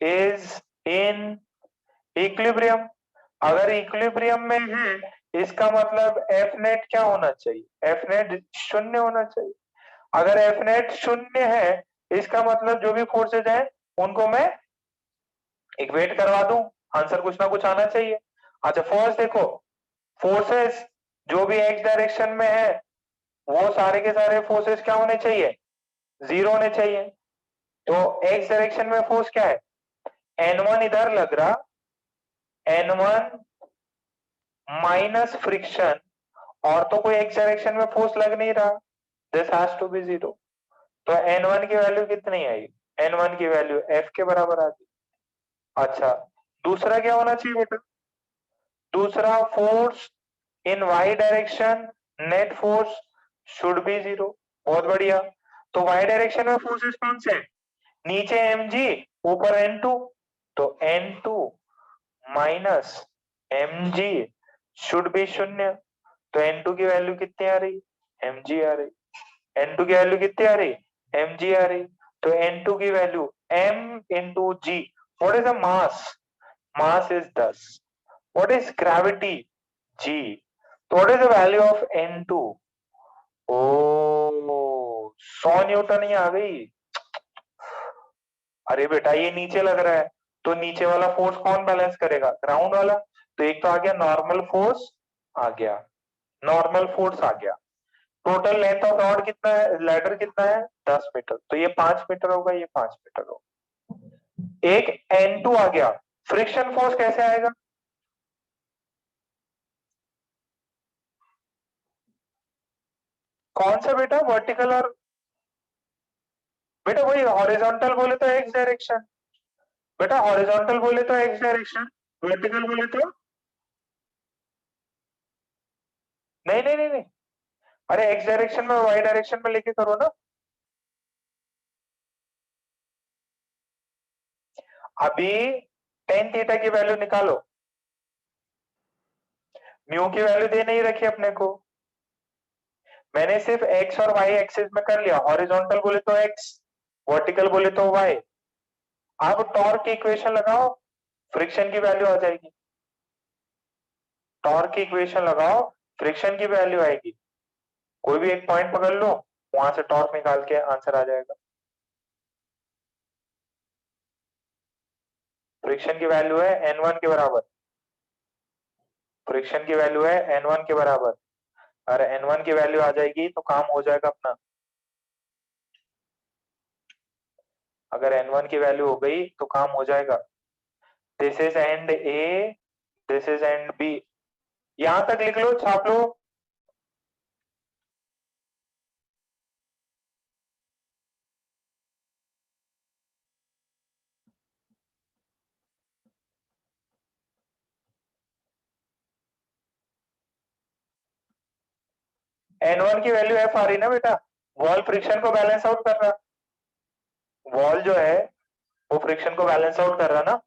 is in equilibrium. अगर इक्विलिब्रियम में है इसका मतलब एफ नेट क्या होना चाहिए, एफ नेट शून्य होना चाहिए। अगर एफ नेट शून्य है इसका मतलब जो भी फोर्सेज है उनको मैं इक्वेट करवा दूं, आंसर कुछ ना कुछ आना चाहिए। अच्छा फर्स्ट देखो, फोर्सेस जो भी एक्स डायरेक्शन में है वो सारे के सारे फोर्सेस क्या होने चाहिए, जीरो होने चाहिए। तो एक्स डायरेक्शन में फोर्स क्या है, n1 इधर लग रहा, n1 माइनस फ्रिक्शन, और तो कोई एक्स डायरेक्शन में फोर्स लग नहीं रहा, this has to be zero. तो n1 की वैल्यू कितनी आई, n1 की वैल्यू f के बराबर आ गई। अच्छा दूसरा क्या होना चाहिए बेटा, दूसरा force in y direction net force should be zero, बहुत बढ़िया। तो y डायरेक्शन में फोर्सेस कौन से हैं, नीचे mg ऊपर n2, तो n2 minus mg should be शून्य। तो n2 की वैल्यू कितनी आ रही, mg आ रही, n2 की वैल्यू कितनी आ रही, mg आ रही। तो n2 की value m into g, what is the mass, mass is 10, what is gravity, g, so what is the value of n2, ओ 100 न्यूटन ही आ गई। अरे बेटा ये नीचे लग रहा है तो नीचे वाला फोर्स कौन बैलेंस करेगा, ग्राउंड वाला। तो एक तो आ गया नॉर्मल फोर्स, आ गया नॉर्मल फोर्स आ गया। टोटल लेंथ ऑफ रॉड कितना है, लैडर कितना है 10 मीटर, तो ये 5 मीटर होगा, ये 5 मीटर होगा। एक n2 आ गया, फ्रिक्शन फोर्स कैसे आएगा, कौन सा बेटा, वर्टिकल और बेटा वही हॉरिजॉन्टल बोले तो एक्स डायरेक्शन, बेटा हॉरिजॉन्टल बोले तो एक्स डायरेक्शन, वर्टिकल बोले तो नहीं नहीं नहीं नहीं, अरे एक्स डायरेक्शन में वाई डायरेक्शन में लेके करो ना। अभी टेन थीटा की वैल्यू निकालो, म्यू की वैल्यू दे नहीं रखी अपने को, मैंने सिर्फ एक्स और वाई एक्सिस में कर लिया, हॉरिजॉन्टल बोले तो एक्स, वर्टिकल बोले तो वाई। अब टॉर्क की इक्वेशन लगाओ, फ्रिक्शन की वैल्यू आ जाएगी। टॉर्क की इक्वेशन लगाओ, फ्रिक्शन की वैल्यू आएगी। कोई भी एक पॉइंट पकड़ लो, वहां से टॉर्क निकाल के आंसर आ जाएगा। फ्रिक्शन की वैल्यू है N1 के बराबर, फ्रिक्शन की वैल्यू है N1 के बराबर। अरे N1 की वैल्यू आ जाएगी तो काम हो जाएगा अपना। अगर N1 की वैल्यू हो गई तो काम हो जाएगा। This is end A, this is end B. यहां तक लिख लो, छाप लो। N1 की वैल्यू एफ आ रही ना बेटा, वॉल फ्रिक्शन को बैलेंस आउट कर रहा। वॉल जो है वो फ्रिक्शन को बैलेंस आउट कर रहा ना,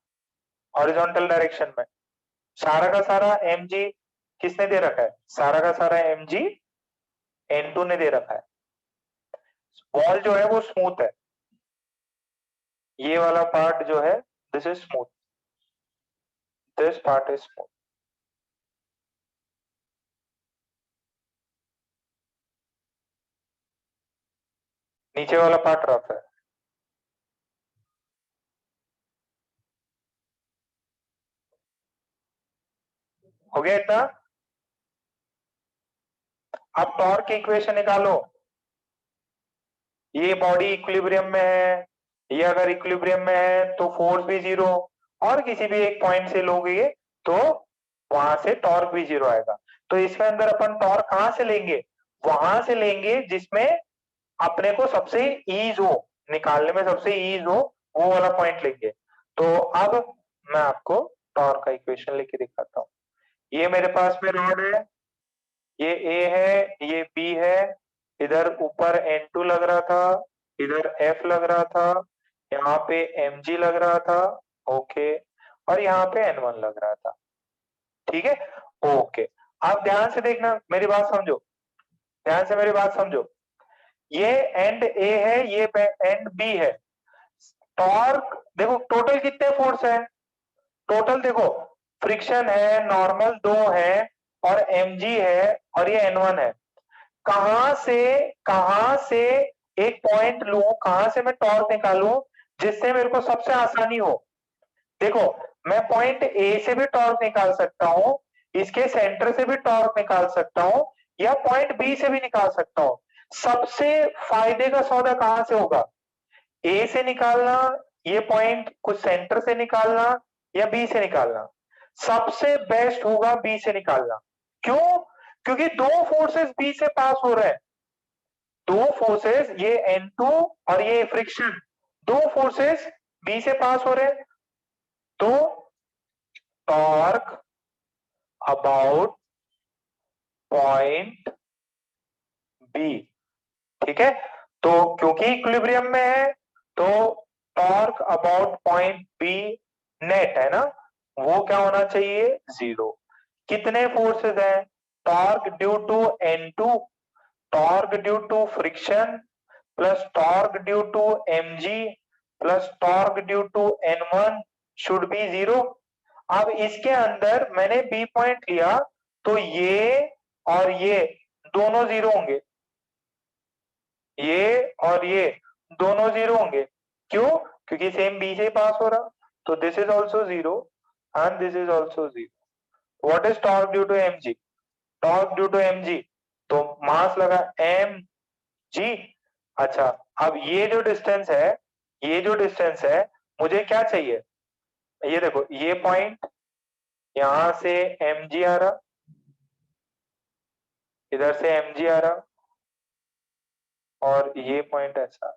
हॉरिजॉन्टल डायरेक्शन में। सारा का सारा mg किसने दे रखा है? सारा का सारा mg N2 ने दे रखा है। वॉल जो है वो स्मूथ है, ये वाला पार्ट जो है this is smooth, this part is smooth. नीचे वाला पार्ट रफ है। हो गया इतना? अब टॉर्क की इक्वेशन निकालो। ये बॉडी इक्विलिब्रियम में है, ये अगर इक्विलिब्रियम में है तो फोर्स भी जीरो, और किसी भी एक पॉइंट से लोगे तो वहां से टॉर्क भी जीरो आएगा। तो इसके अंदर अपन टॉर्क कहां से लेंगे? वहां से लेंगे जिसमें अपने को सबसे ईज हो, निकालने में सबसे ईज हो, वो वाला पॉइंट लेंगे। तो अब मैं आपको टॉर्क का इक्वेशन लेके दिखाता हूँ। ये मेरे पास में रॉड है, ये ए है, ये बी है, इधर ऊपर N2 लग रहा था, इधर F लग रहा था, यहाँ पे mg लग रहा था, ओके, और यहाँ पे N1 लग रहा था। ठीक है, ओके। आप ध्यान से देखना, मेरी बात समझो, ध्यान से मेरी बात समझो। ये एंड ए है, ये एंड बी है। टॉर्क देखो, टोटल कितने फोर्स है? टोटल देखो, फ्रिक्शन है, नॉर्मल 2 है, और mg है, और ये N1 है। कहां से एक पॉइंट लू, कहां से मैं टॉर्क निकालूं जिससे मेरे को सबसे आसानी हो? देखो, मैं पॉइंट ए से भी टॉर्क निकाल सकता हूं, इसके सेंटर से भी टॉर्क निकाल सकता हूं, या पॉइंट बी से भी निकाल सकता हूं। सबसे फायदे का सौदा कहां से होगा? ए से निकालना, ये पॉइंट कुछ सेंटर से निकालना, या बी से निकालना? सबसे बेस्ट होगा बी से निकालना। क्यों? क्योंकि दो फोर्सेस बी से पास हो रहे हैं, दो फोर्सेस, ये N2 और ये फ्रिक्शन, दो फोर्सेस बी से पास हो रहे हैं। तो टॉर्क अबाउट पॉइंट बी, ठीक है। तो क्योंकि इक्विलिब्रियम में है तो torque about point B net है ना, वो क्या होना चाहिए? जीरो। कितने फोर्सेस हैं? Torque due to N2, torque due to friction, plus torque due to mg, plus torque due to N1 should be zero. अब इसके अंदर मैंने बी पॉइंट लिया तो ये और ये दोनों जीरो होंगे, ये और ये दोनों जीरो होंगे। क्यों? क्योंकि सेम बी से पास हो रहा। तो this is also zero and this is also zero. What is torque due to mg? Torque due to mg, तो मास लगा mg। अच्छा, अब ये जो डिस्टेंस है, ये जो डिस्टेंस है, मुझे क्या चाहिए? ये देखो, ये पॉइंट यहां से mg आ रहा, इधर से mg आ रहा, और ये पॉइंट ऐसा,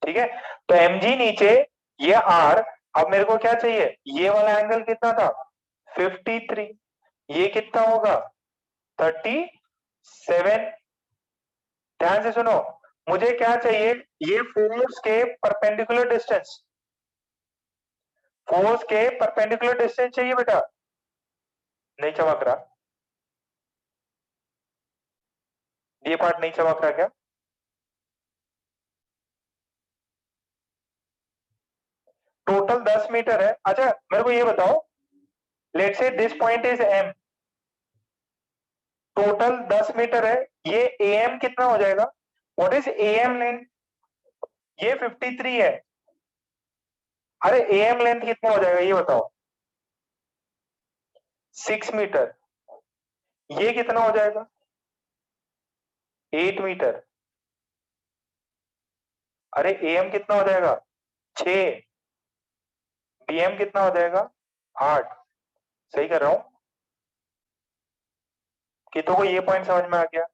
ठीक है। तो mg नीचे, ये r। अब मेरे को क्या चाहिए? ये वाला एंगल कितना था? 53। ये कितना होगा? 37। ध्यान से सुनो, मुझे क्या चाहिए? ये फोर्स के परपेंडिकुलर डिस्टेंस, फोर्स के परपेंडिकुलर डिस्टेंस चाहिए बेटा। नहीं चमक रहा, ये पार्ट नहीं चमक रहा क्या? टोटल 10 मीटर है। अच्छा मेरे को ये बताओ, let's say this point is M, total 10 metre है, ये एम कितना हो जाएगा? What is M length? ये 53 है। अरे एम लेंथ कितना हो जाएगा ये बताओ? 6 मीटर। ये कितना हो जाएगा? 8 मीटर। अरे एम कितना हो जाएगा? 6। बीएम कितना हो जाएगा? 8। सही कर रहा हूं कि तो ये पॉइंट समझ में आ गया?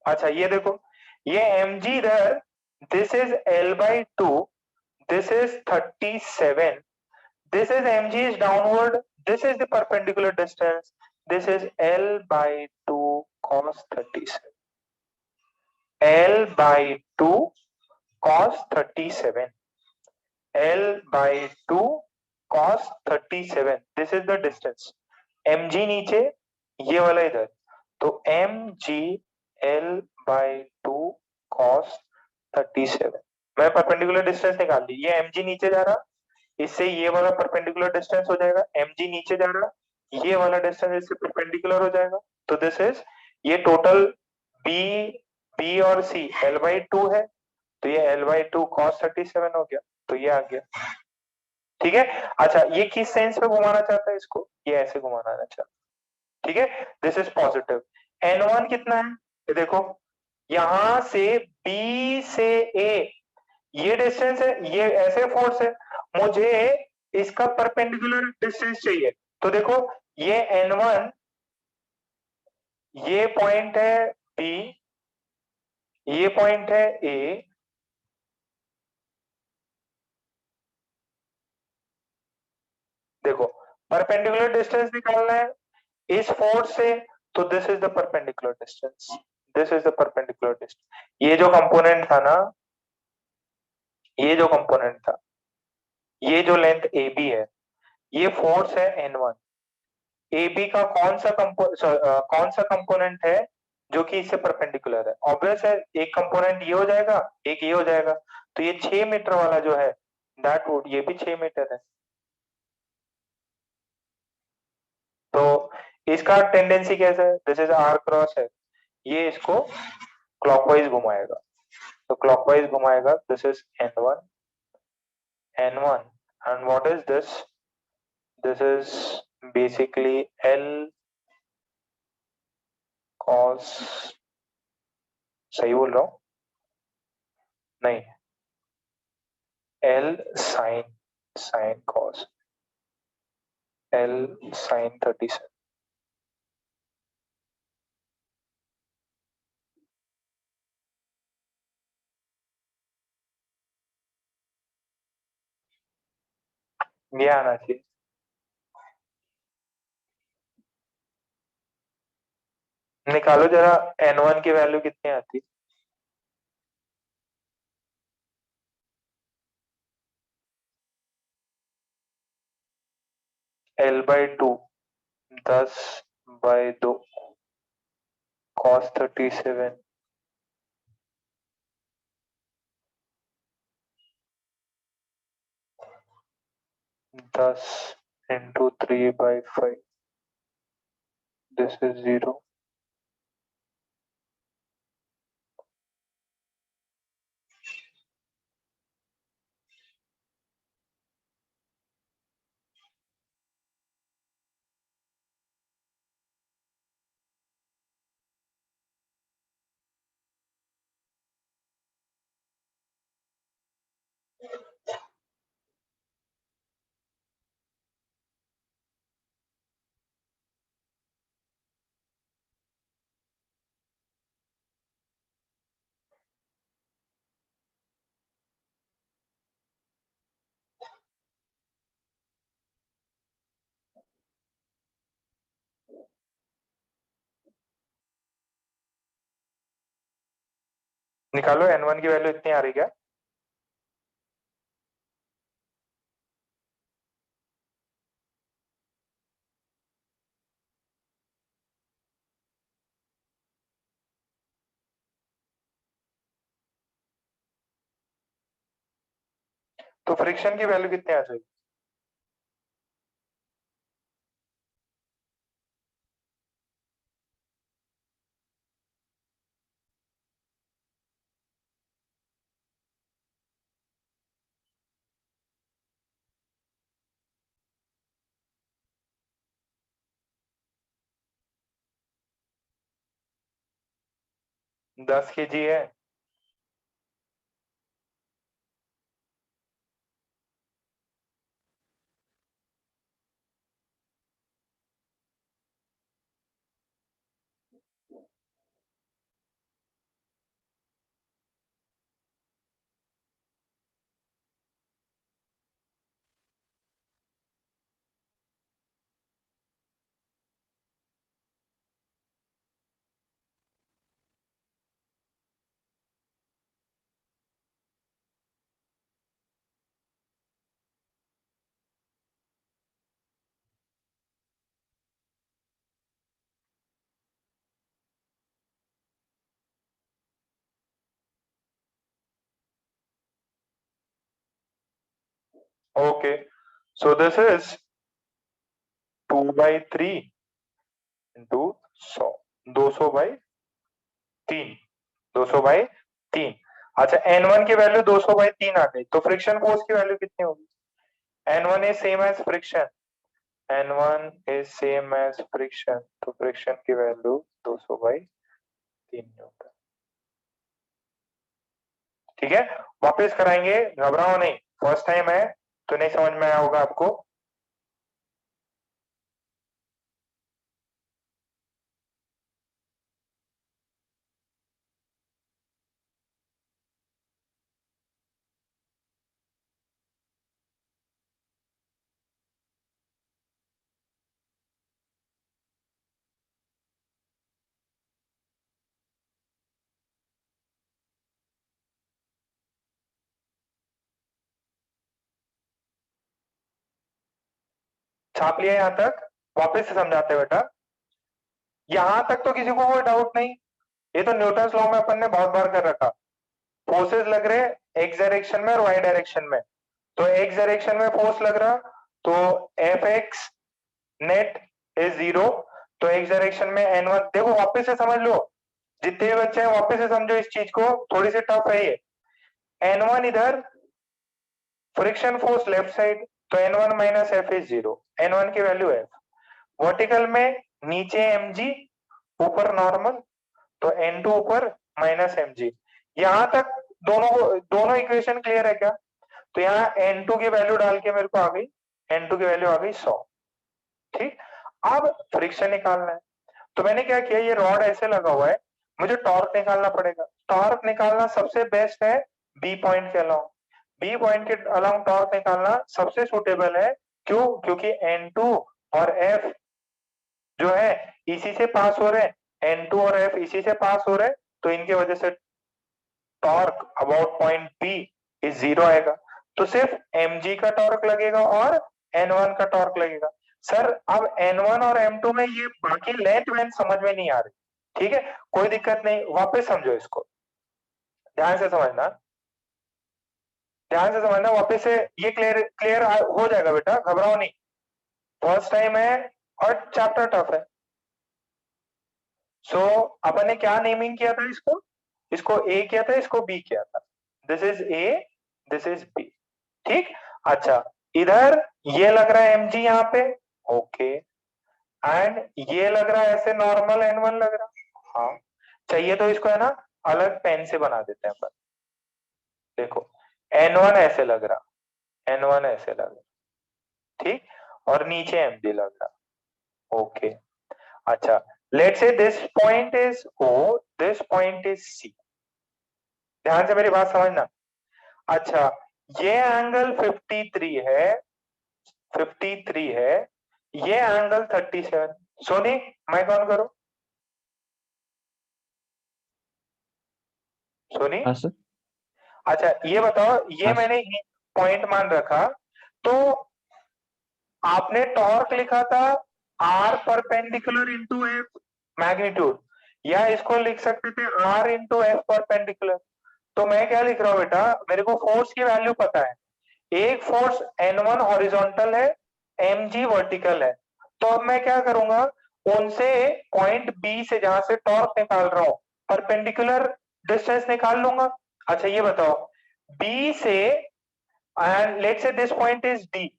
अच्छा ये देखो, ये एम जी इधर, this is L by two, this is 37, this is m g is downward, this is the perpendicular distance, this is L by two cos 37, L by two cos 37, L by two cos 37, this is the distance. M g नीचे, ये वाला इधर, तो m g L by two cos 37, मैं perpendicular distance निकाल ली। ये m g नीचे जा रहा, इससे ये वाला परपेंडिकुलर डिस्टेंस हो जाएगा, एम जी नीचे जा रहा, ये वाला डिस्टेंस इससे परपेंडिकुलर हो जाएगा, तो दिस इज, ये टोटल बी, बी और सी एल बाई टू है, तो ये एल बाई टू cos 37 हो गया, तो ये आ गया। ठीक है। अच्छा ये किस सेंस में घुमाना चाहता है इसको? ये ऐसे घुमाना चाहता है। ठीक है, दिस इज पॉजिटिव। N1 कितना है ये देखो, यहां से B से A ये डिस्टेंस है, ये ऐसे फोर्स है, मुझे इसका परपेंडिकुलर डिस्टेंस चाहिए। तो देखो ये N1, ये पॉइंट है B, ये पॉइंट है A, देखो परपेंडिकुलर डिस्टेंस निकालना है इस फोर्स से, तो this is the perpendicular distance, this is the perpendicular distance. ये जो कंपोनेंट था ना, ये जो कंपोनेंट था, ये जो लेंथ ए बी है, ये फोर्स है N1। ए बी का कौन सा कंपोनेंट है जो कि इससे परपेंडिकुलर है? ऑब्वियस है, एक कंपोनेंट ये हो जाएगा, एक ये हो जाएगा, तो ये 6 मीटर वाला जो है, दैट वुड, ये भी 6 मीटर है। तो इसका टेंडेंसी कैसा है? दिस इज आर क्रॉस है, ये इसको क्लॉकवाइज घुमाएगा, तो क्लॉकवाइज घुमाएगा, this is N1, N1, and what is this? This is basically L cos, सही बोल रहा हूँ? नहीं, L sin, sin cos, L sin 37। ये आना चाहिए। निकालो जरा, N1 की वैल्यू कितनी आती? L by two, 10 by 2 cos 37, 10 into 3 by 5, this is 0। निकालो, N1 की वैल्यू इतनी आ रही क्या? तो फ्रिक्शन की वैल्यू कितनी आ जाएगी? दस kg है। Okay, so this is 2/3 into 100, 200/3, 200/3। अच्छा, N1 की वैल्यू 200/3 आ गई, तो फ्रिक्शन फोर्स की वैल्यू कितनी होगी? N1 is same as friction, N1 is same as friction, तो फ्रिक्शन की वैल्यू 200/3 न्यूटन। ठीक है, वापस कराएंगे, घबराओ नहीं, फर्स्ट टाइम है तो नहीं समझ में आया होगा आपको। छाप लिया यहां तक, वापस से समझाते हैं बेटा। यहां तक तो किसी को कोई डाउट नहीं, ये तो न्यूटन्स लॉ में अपन ने बहुत बार कर रखा। फोर्सेस लग रहे एक्स डायरेक्शन में और वाई डायरेक्शन में, तो एक्स डायरेक्शन में फोर्स लग रहा तो एफ एक्स नेट इज 0, तो एक्स डायरेक्शन में N1, देखो वापस से समझ लो, जितने भी बच्चे हैं वापस से समझो इस चीज को, थोड़ी सी टफ है ये। N1 इधर, फ्रिक्शन फोर्स लेफ्ट साइड, तो N1 minus F is 0, N1 की वैल्यू है। वर्टिकल में नीचे mg, ऊपर नॉर्मल, तो N2 ऊपर माइनस mg। यहां तक दोनों इक्वेशन क्लियर है क्या? तो यहाँ N2 की वैल्यू डाल के मेरे को आ गई, N2 की वैल्यू आ गई 100। ठीक, अब फ्रिक्शन निकालना है, तो मैंने क्या किया, ये रॉड ऐसे लगा हुआ है, मुझे टॉर्क निकालना पड़ेगा। टॉर्क निकालना सबसे बेस्ट है बी पॉइंट के अलाउंग, बी पॉइंट के अलाउंग टॉर्क निकालना सबसे सुटेबल है। क्यों? क्योंकि N2 और F जो है इसी से पास हो रहे हैं, N2 और F इसी से पास हो रहे हैं, तो इनकी वजह से torque about point P is 0 आएगा। तो सिर्फ mg का टॉर्क लगेगा और N1 का टॉर्क लगेगा। सर अब N1 और M2 में ये बाकी लेंथ वेंथ समझ में नहीं आ रही, ठीक है, कोई दिक्कत नहीं, वापस समझो इसको, ध्यान से समझना, ध्यान से समझना, वापस से ये क्लियर क्लियर हो जाएगा बेटा, घबराओ नहीं, फर्स्ट टाइम है और चैप्टर टफ है। सो अपन ने क्या नेमिंग किया था इसको, इसको ए किया था, इसको बी किया था, this is A, this is B. ठीक, अच्छा, इधर ये लग रहा है mg यहाँ पे, ओके, एंड ये लग रहा है ऐसे नॉर्मल N1 लग रहा, हाँ, चाहिए तो इसको है ना अलग पेन से बना देते हैं अपन, देखो N1 ऐसे लग रहा, N1 ऐसे लग रहा, ठीक, और नीचे mg लग रहा, ओके। अच्छा, let's say this point is O, this point is C, ध्यान से मेरी बात समझना। अच्छा, ये एंगल 53 है, 53 है, ये एंगल 37। सोनी माइक ऑन करो, सोनी। हाँ सर। अच्छा ये बताओ, ये हाँ मैंने पॉइंट मान रखा, तो आपने टॉर्क लिखा था R perpendicular into F magnitude, या इसको लिख सकते थे R इंटू एफ परपेंडिकुलर। तो मैं क्या लिख रहा हूं बेटा, मेरे को फोर्स की वैल्यू पता है, एक फोर्स N1 हॉरिजॉन्टल है, mg वर्टिकल है। तो अब मैं क्या करूंगा, उनसे पॉइंट बी से जहां से टॉर्क निकाल रहा हूं परपेंडिकुलर डिस्टेंस निकाल लूंगा। अच्छा ये बताओ, बी से and let's say this point is D,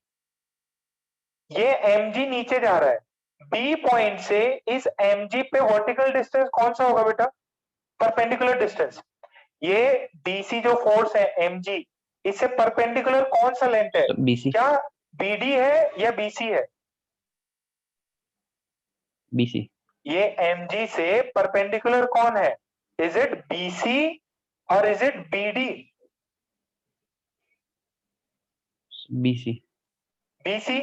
ये mg नीचे जा रहा है, बी पॉइंट से इस mg पे वर्टिकल डिस्टेंस कौन सा होगा बेटा, परपेंडिकुलर डिस्टेंस। ये डीसी जो फोर्स है mg, इससे परपेंडिकुलर कौन सा लेंथ है, BC क्या बीडी है या बीसी है, BC ये mg से परपेंडिकुलर कौन है, इज इट बीसी और is it BD, BC BC.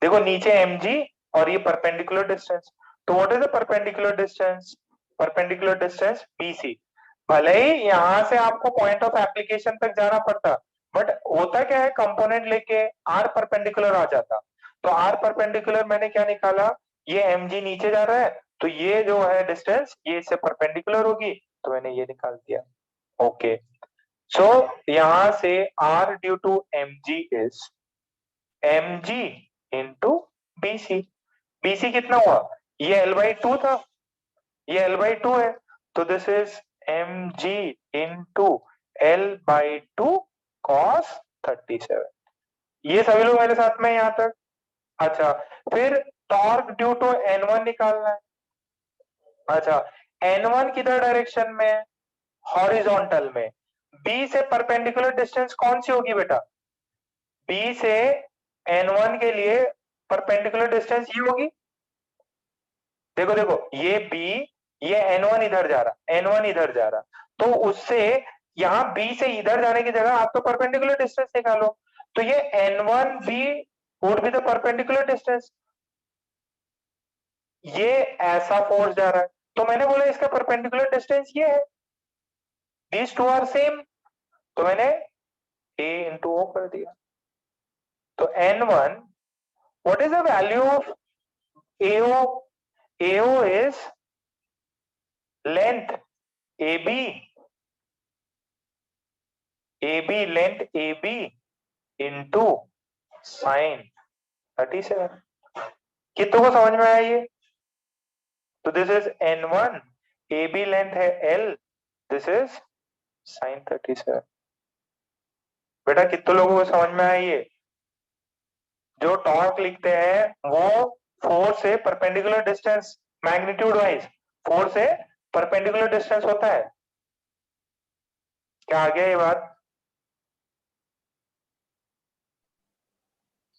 देखो नीचे mg और ये परपेंडिकुलर डिस्टेंस, तो what is the perpendicular distance, perpendicular distance BC. भले ही यहां से आपको पॉइंट ऑफ एप्लीकेशन तक जाना पड़ता, बट होता क्या है, कंपोनेंट लेके आर परपेंडिकुलर आ जाता। तो आर परपेंडिकुलर मैंने क्या निकाला, ये mg नीचे जा रहा है, तो ये जो है डिस्टेंस ये इससे परपेंडिकुलर होगी, तो मैंने ये निकाल दिया। ओके, सो यहां से r due to mg is mg into BC. BC कितना हुआ, ये L/2 था, ये L/2 है, तो this is mg into L/2 cos 37। ये सभी लोग मेरे साथ में यहां तक। अच्छा, फिर टॉर्क ड्यू टू N1 निकालना है। अच्छा, N1 किधर डायरेक्शन में है, हॉरिजॉन्टल में। B से परपेंडिकुलर डिस्टेंस कौन सी होगी बेटा, B से N1 के लिए परपेंडिकुलर डिस्टेंस ये होगी। देखो देखो, ये B, ये N1 इधर जा रहा, N1 इधर जा रहा, तो उससे यहां B से इधर जाने की जगह आप तो परपेंडिकुलर डिस्टेंस निकालो, तो ये N1B would be the perpendicular distance. ये ऐसा फोर्स जा रहा है, तो मैंने बोला इसका परपेंडिकुलर डिस्टेंस ये है, दीज टू आर सेम, तो मैंने A इंटू O कर दिया। तो N1, what is the value of AO, AO is length AB, AB length AB into sin 37। कितनों को समझ में आया ये, तो this is N1, AB length है L, दिस इज sin 37। बेटा कितने लोगों को समझ में आया ये, जो टॉर्क लिखते हैं वो फोर से perpendicular distance, magnitude wise four से परपेंडिकुलर डिस्टेंस होता है। क्या आ गया ये बात,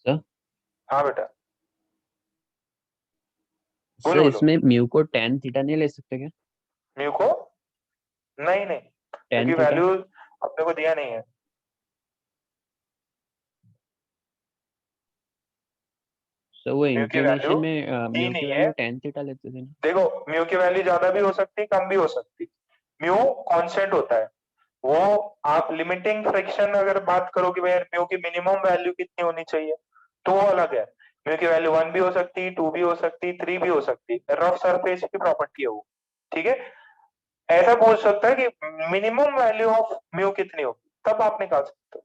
सर हाँ बेटा सर बोलो बोलो। इसमें म्यू को tan थीटा नहीं ले सकते क्या, म्यू को नहीं नहीं, tan क्योंकि थीटा वैल्यू अपने को दिया नहीं है। सर वो म्यू की वैल्यू इंक्लिनेशन में दी म्यू की नहीं है। वैल्यू tan थीटा लेते थे ना। देखो म्यू की वैल्यू ज्यादा भी हो सकती, कम भी हो सकती, म्यू कांस्टेंट होता है। वो आप लिमिटिंग फ्रिक्शन अगर बात करो कि भाई म्यू की मिनिमम वैल्यू कितनी होनी चाहिए, तो वो अलग है। म्यू की वैल्यू 1 भी हो सकती, 2 भी हो सकती, 3 भी हो सकती, रफ सरफेस की प्रॉपर्टी है वो, ठीक है। ऐसा पूछ सकता है कि मिनिमम वैल्यू ऑफ म्यू कितनी होगी, तब आप निकाल सकते हो,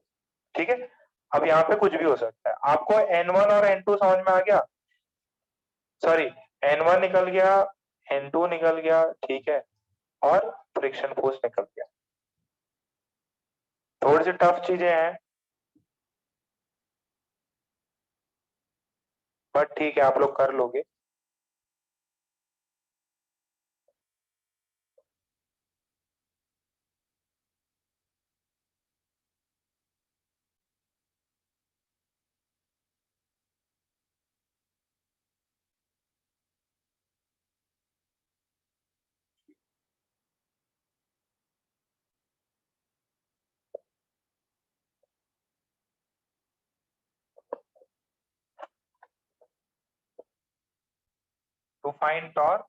ठीक है। अब यहाँ पे कुछ भी हो सकता है। आपको N1 और N2 समझ में आ गया, सॉरी N1 निकल गया, N2 निकल गया, ठीक है, और फ्रिक्शन फोर्स निकल गया। थोड़ी सी टफ चीजें हैं, बट ठीक है आप लोग कर लोगे। टू फाइंड टॉर्क,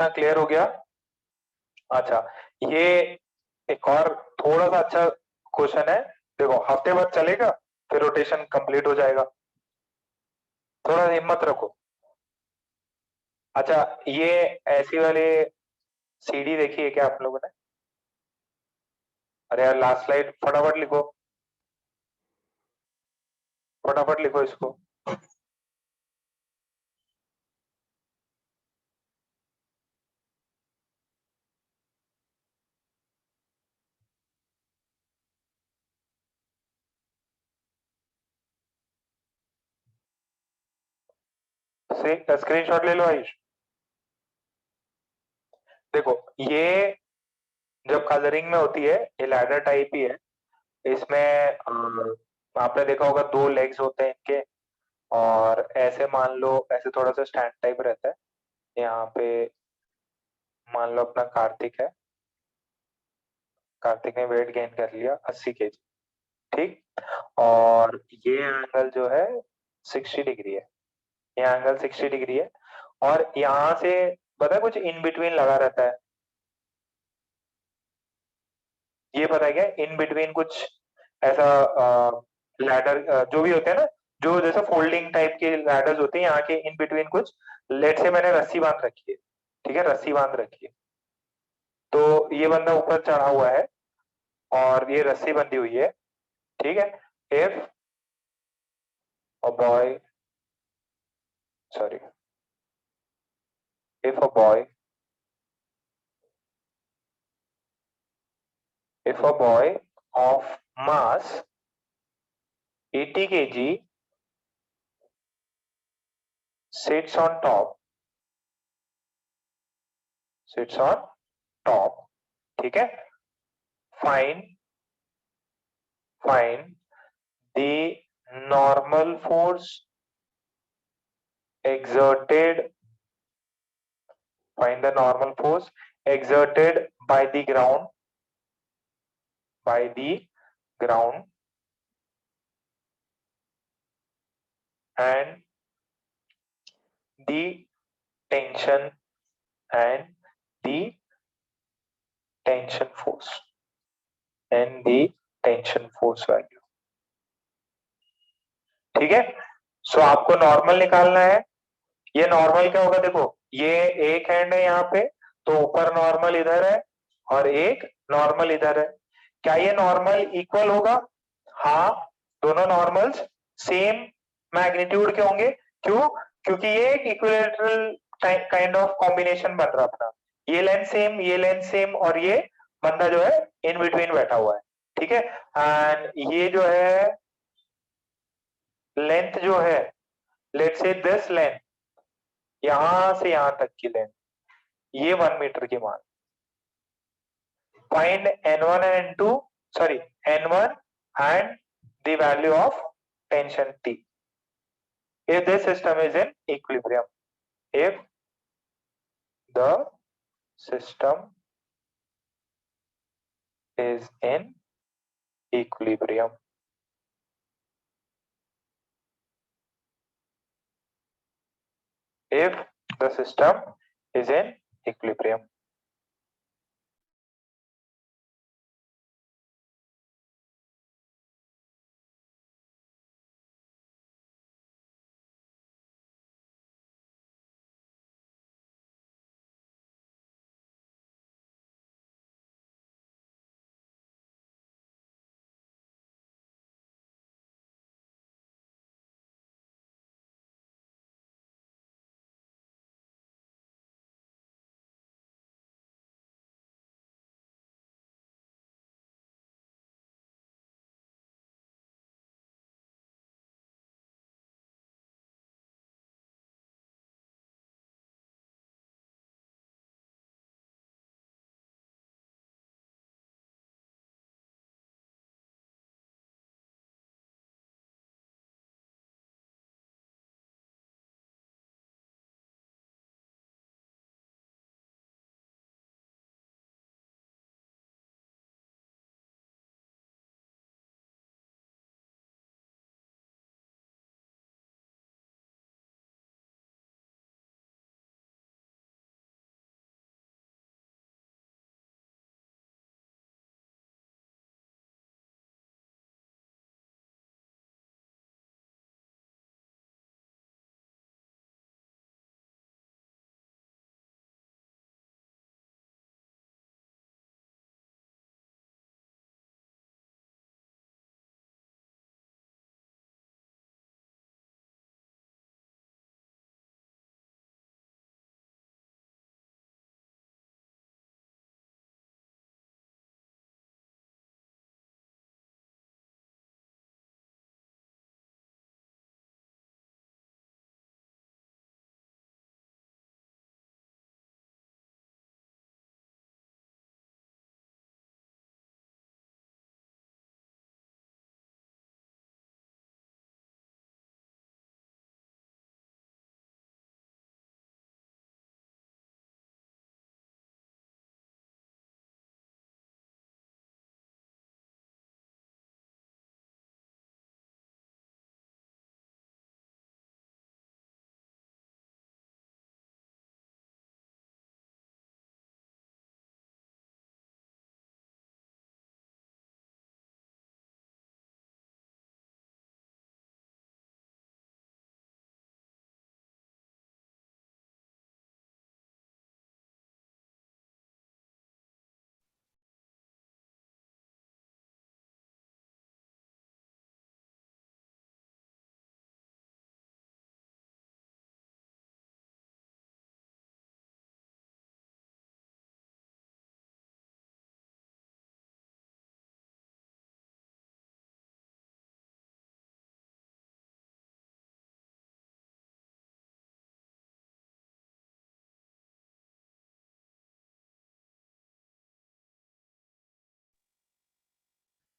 इतना क्लियर हो गया? अच्छा, ये एक और थोड़ा सा अच्छा क्वेश्चन है, देखो हफ्ते भर चलेगा फिर रोटेशन कंप्लीट हो जाएगा, थोड़ा हिम्मत रखो। अच्छा, ये ऐसी वाली सीडी देखी है क्या आप लोगों ने? अरे यार लास्ट स्लाइड फटाफट लिखो, फटाफट लिखो इसको। स्क्रीनशॉट ले लो आयुष। देखो ये जब कलरिंग में होती है ये लैडर टाइप ही है, इसमें आपने देखा होगा 2 लेग्स होते हैं इनके, और ऐसे मान लो ऐसे थोड़ा सा स्टैंड टाइप रहता है। यहाँ पे मान लो अपना कार्तिक है, कार्तिक ने वेट गेन कर लिया 80 केजी, ठीक, और ये एंगल जो है 60 डिग्री है, ये एंगल 60 डिग्री है, और यहाँ से पता है कुछ इन बिटवीन लगा रहता है, ये पता है क्या इन बिटवीन कुछ ऐसा लैडर जो भी होते हैं ना, जो जैसा फोल्डिंग टाइप के लैडर्स होते हैं, यहाँ के इन बिटवीन कुछ, लेट से मैंने रस्सी बांध रखी है, ठीक है, रस्सी बांध रखी है, तो ये बंदा ऊपर चढ़ा हुआ है और ये रस्सी बंधी हुई है, ठीक है। If a boy, sorry, if a boy, if a boy of mass 80 kg sits on top, sits on top, ठीक है, find the normal force exerted, find the normal force exerted by the ground, by the ground, and the tension, and the tension force, and the tension force value, ठीक है। सो आपको normal निकालना है, ये normal क्या होगा, देखो ये एक हैंड है यहाँ पे, तो ऊपर नॉर्मल इधर है और एक नॉर्मल इधर है, क्या ये नॉर्मल इक्वल होगा? हाँ, दोनों नॉर्मल्स सेम मैग्नीट्यूड के होंगे, क्यों? क्योंकि ये एक इक्विलेटरल काइंड ऑफ कॉम्बिनेशन बन रहा अपना, ये लेंथ सेम, ये लेंथ सेम, और ये बंदा जो है इन बिटवीन बैठा हुआ है, ठीक है। एंड ये जो है लेंथ जो है, लेट्स से दिस लेंथ, यहां से यहां तक की लेंथ, ये 1 मीटर की मान, find n1 and n2, sorry, n1 and the value of tension T if this system is in equilibrium, if the system is in equilibrium, if the system is in equilibrium.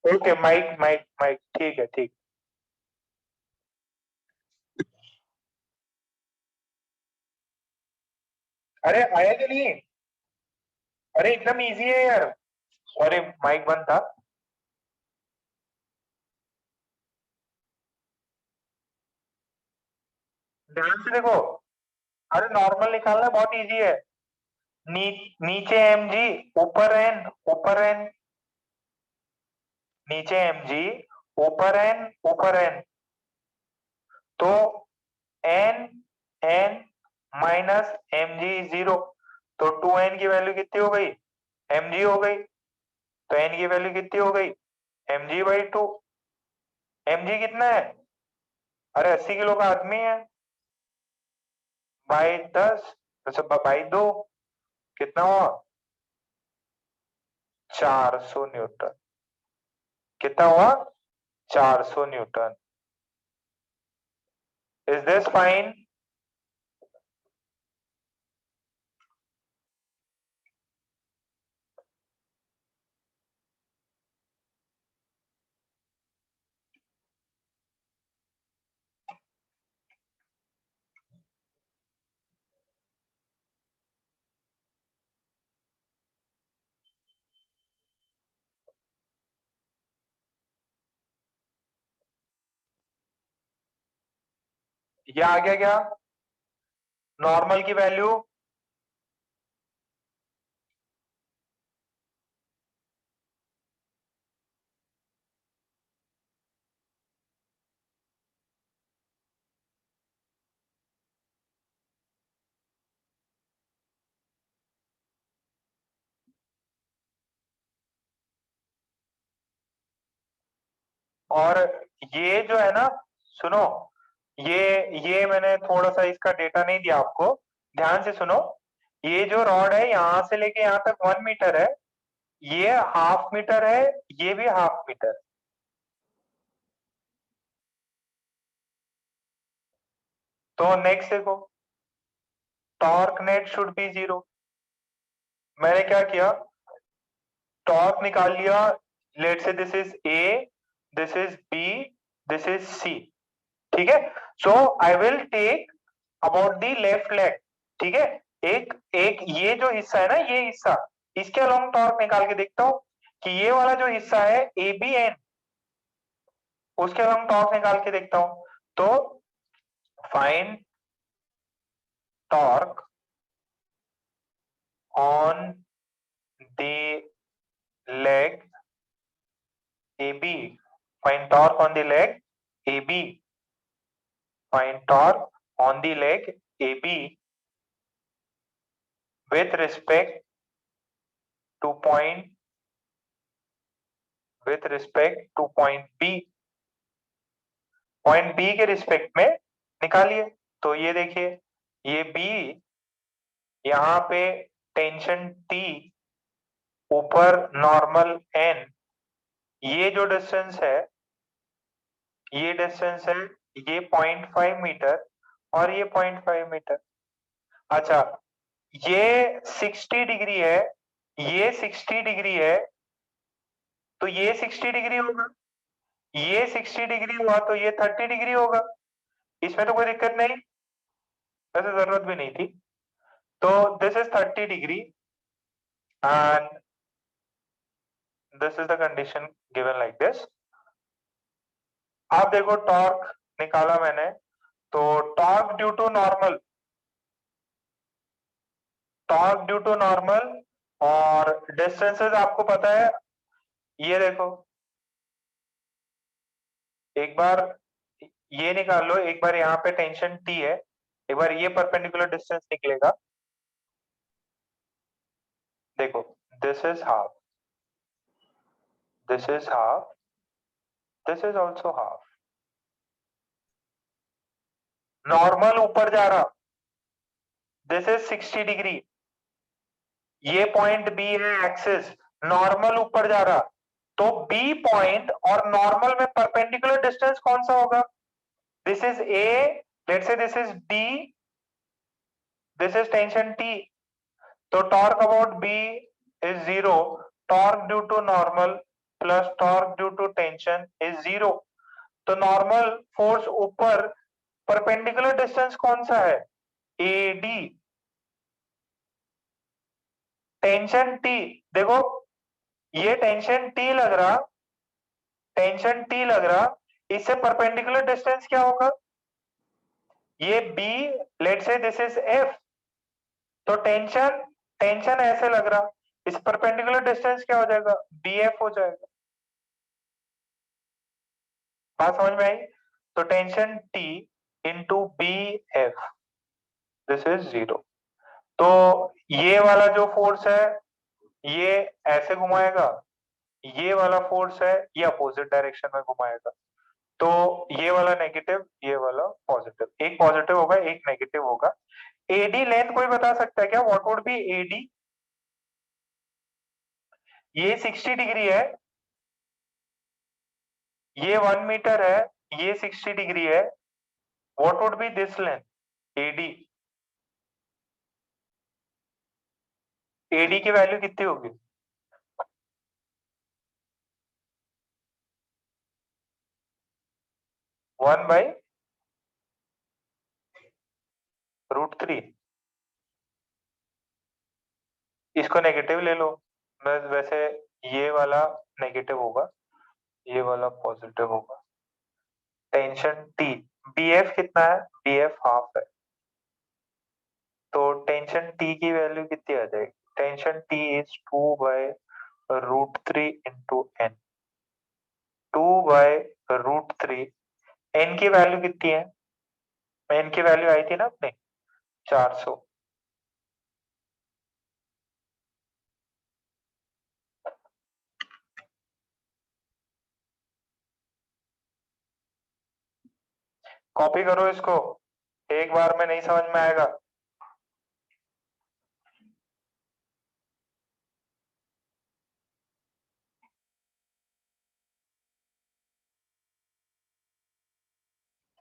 Okay, mike mike mike, ठीक है, ठीक। अरे आया कि नहीं? अरे एकदम easy है यार। सॉरी, माइक बंद था। ध्यान से देखो। अरे नॉर्मल निकालना बहुत इजी है। नी, नीचे एम जी, ऊपर एन, ऊपर एन, नीचे एम जी, ऊपर एन, ऊपर एन। तो N N minus m g 0, तो 2n की वैल्यू कितनी हो गई? एम जी हो गई। तो n की वैल्यू कितनी हो गई? M g by 2। M g कितना है? अरे 80 किलो का आदमी है। बाई 10, तो बाई 2, कितना हुआ? 400 न्यूटन। कितना हुआ? 400 न्यूटन। Is this fine? ये आ गया क्या नॉर्मल की वैल्यू? और ये जो है ना, सुनो, ये मैंने थोड़ा सा इसका डेटा नहीं दिया आपको, ध्यान से सुनो। ये जो रॉड है यहां से लेके यहां तक 1 मीटर है, ये हाफ मीटर है, ये भी हाफ मीटर। तो नेक्स्ट देखो, टॉर्क नेट शुड बी 0। मैंने क्या किया, टॉर्क निकाल लिया। Let say this is A, this is B, this is C, ठीक है। So I will take about the left leg, ठीक है। एक एक ये जो हिस्सा है ना, ये हिस्सा, इसके अलोंग टॉर्क निकाल के देखता हूं कि ये वाला जो हिस्सा है ए बी एन, उसके अलोंग टॉर्क निकाल के देखता हूं। तो find torque on the leg AB, find torque on the leg AB, find torque on the leg AB with respect to point, with respect to point B, point B के respect में निकालिए। तो ये देखिए, ये B, यहाँ पे tension T, ऊपर नॉर्मल N, ये जो डिस्टेंस है, ये डिस्टेंस है, ये 0.5 मीटर और ये 0.5 मीटर। अच्छा, ये 60 डिग्री है, ये 60 डिग्री है, तो ये 60 डिग्री होगा, ये 60 डिग्री हुआ तो ये 30 डिग्री होगा। इसमें तो कोई दिक्कत नहीं, वैसे जरूरत भी नहीं थी। तो this is 30 degree and this is the condition given like this. आप देखो टॉर्क निकाला मैंने, तो torque due to normal, torque due to normal और डिस्टेंसेस आपको पता है। ये देखो, एक बार ये निकाल लो, एक बार यहाँ पे टेंशन T है, एक बार ये परपेंडिकुलर डिस्टेंस निकलेगा। देखो, this is half, this is half, this is also half. Normal ऊपर जा रहा, दिस इज 60 डिग्री, ये पॉइंट बी है एक्सिस, नॉर्मल ऊपर जा रहा, तो बी पॉइंट और नॉर्मल में परपेंडिकुलर डिस्टेंस कौन सा होगा? This is A, let's say this is D, this is tension T, तो torque about B is 0, torque due to normal plus torque due to tension is 0। तो normal force ऊपर, perpendicular distance कौन सा है? AD। Tension T, देखो ये tension T लग रहा, टेंशन T लग रहा, इससे परपेंडिकुलर डिस्टेंस क्या होगा? ये B, let's say this is F, तो टेंशन टेंशन ऐसे लग रहा, इस परपेंडिकुलर डिस्टेंस क्या हो जाएगा? BF हो जाएगा। बात समझ में आई? तो tension T into BF, this is 0। तो ये वाला जो फोर्स है ये ऐसे घुमाएगा, ये वाला फोर्स है ये अपोजिट डायरेक्शन में घुमाएगा। तो ये वाला नेगेटिव, ये वाला पॉजिटिव, एक पॉजिटिव होगा एक नेगेटिव होगा। AD लेंथ कोई बता सकता है क्या? What would be AD? ये 60 डिग्री है, ये 1 मीटर है, ये 60 डिग्री है। What would be this length? AD। AD की वैल्यू कितनी होगी? One by √3। इसको नेगेटिव ले लो, वैसे ये वाला नेगेटिव होगा, ये वाला पॉजिटिव होगा। टेंशन T, BF कितना है? BF हाफ है, तो टेंशन T की वैल्यू कितनी आ जाएगी? Tension T is 2/√3 into N। 2/√3, N की वैल्यू कितनी है? N की वैल्यू आई थी ना अपने 400। कॉपी करो इसको, एक बार में नहीं समझ में आएगा।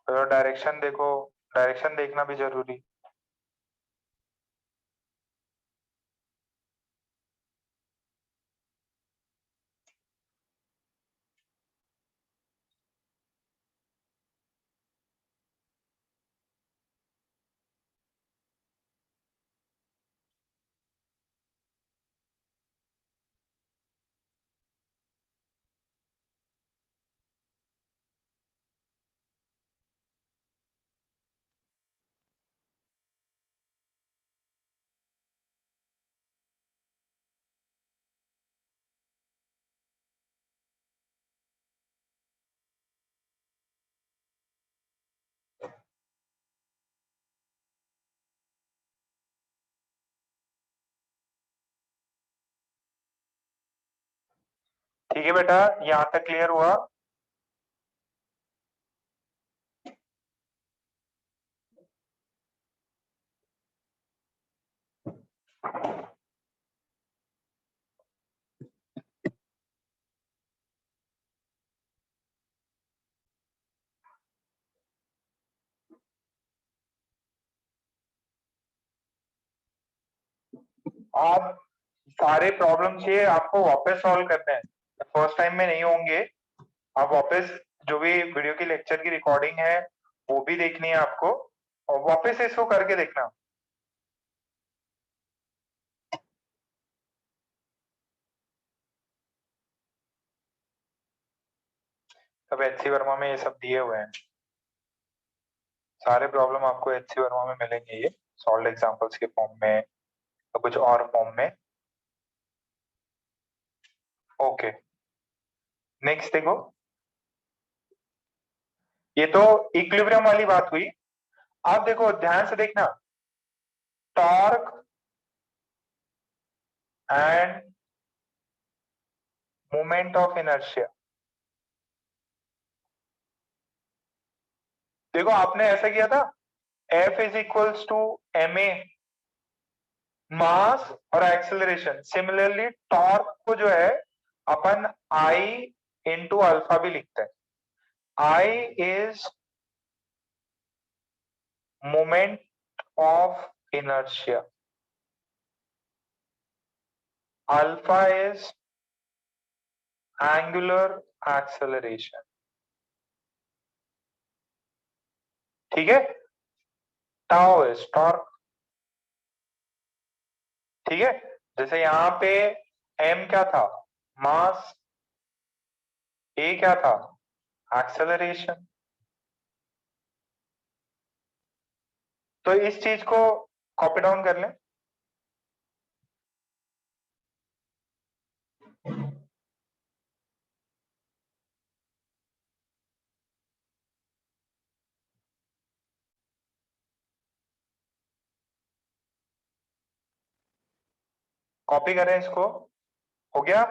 तो डायरेक्शन देखो, डायरेक्शन देखना भी जरूरी। ठीक है बेटा, यहाँ तक क्लियर हुआ? आप सारे प्रॉब्लम्स ये आपको वापस सॉल्व करने हैं, फर्स्ट टाइम में नहीं होंगे। आप वापस जो भी वीडियो की लेक्चर की रिकॉर्डिंग है वो भी देखनी है आपको, और वापस इसको करके देखना। सब HC वर्मा में ये सब दिए हुए हैं, सारे प्रॉब्लम आपको HC वर्मा में मिलेंगे, ये सॉल्व एग्जांपल्स के फॉर्म में या कुछ और फॉर्म में। ओके, नेक्स्ट देखो, ये तो इक्विलिब्रियम वाली बात हुई। आप देखो ध्यान से देखना, torque and moment of inertia. देखो आपने ऐसा किया था, F is equals to ma mass और एक्सेलरेशन। सिमिलरली टॉर्क को जो है अपन I इंटू अल्फा भी लिखते हैं। I is moment of inertia, alpha is angular acceleration, ठीक है, टाउ इज टॉर्क, ठीक है। जैसे यहां पे m क्या था, मास, a क्या था, एक्सेलरेशन। तो इस चीज को कॉपी डाउन कर लें। कॉपी करें इसको, हो गया।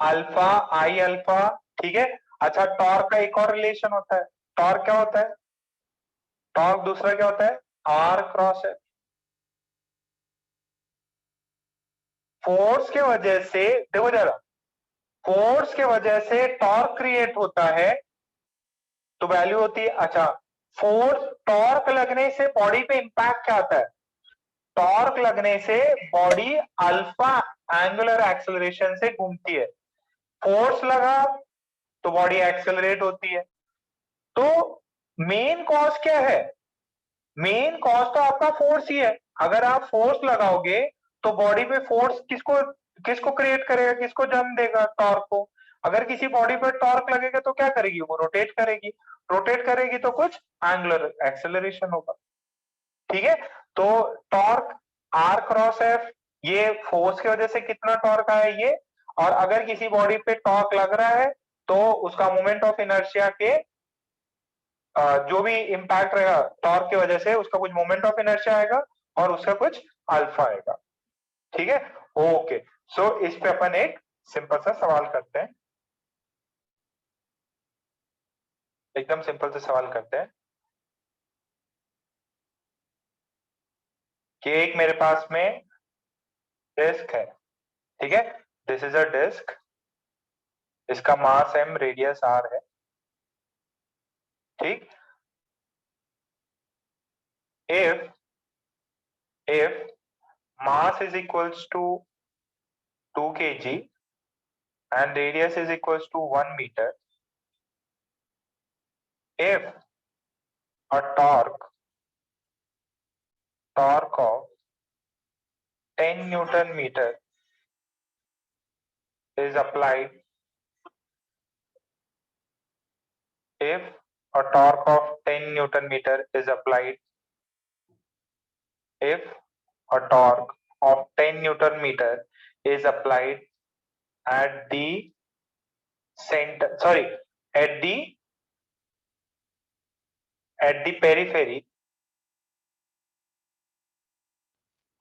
अल्फा, आई अल्फा, ठीक है। अच्छा, टॉर्क का एक और रिलेशन होता है। टॉर्क क्या होता है, टॉर्क दूसरा क्या होता है, आर क्रॉस है। फोर्स के वजह से, देखो जरा, फोर्स के वजह से टॉर्क क्रिएट होता है, तो वैल्यू होती है, अच्छा, फोर्स, टॉर्क लगने से बॉडी पे इंपैक्ट क्या आता है, टॉर्क लगने से बॉडी अल्फा एंगुलर एक्सेलरेशन से घूमती है। फोर्स लगा तो बॉडी एक्सेलरेट होती है। तो मेन कॉज क्या है, मेन कॉज तो आपका फोर्स ही है। अगर आप फोर्स लगाओगे तो बॉडी पे फोर्स किसको किसको क्रिएट करेगा, किसको जन्म देगा, टॉर्क को। अगर किसी बॉडी पर टॉर्क लगेगा तो क्या करेगी, वो रोटेट करेगी, रोटेट करेगी तो कुछ एंगुलर एक्सेलरेशन होगा, ठीक है। तो टॉर्क आर क्रॉस एफ, ये फोर्स की वजह से कितना टॉर्क आया ये, और अगर किसी बॉडी पे टॉर्क लग रहा है तो उसका मोमेंट ऑफ इनर्शिया के जो भी इंपैक्ट रहेगा टॉर्क की वजह से, उसका कुछ मोमेंट ऑफ इनर्शिया आएगा और उसका कुछ अल्फा आएगा, ठीक है। ओके, सो इस पे अपन एक सिंपल सा सवाल करते हैं, एकदम सिंपल सा सवाल करते हैं कि एक मेरे पास में डिस्क है, ठीक है, दिस इज अ डिस्क, इसका मास m, रेडियस r है, ठीक। if mass is equals to 2 kg and radius is equals to 1 meter, if a torque of 10 Newton meter is applied, if a torque of 10 Newton meter is applied, if a torque of 10 Newton meter is applied at the center, sorry, at the periphery,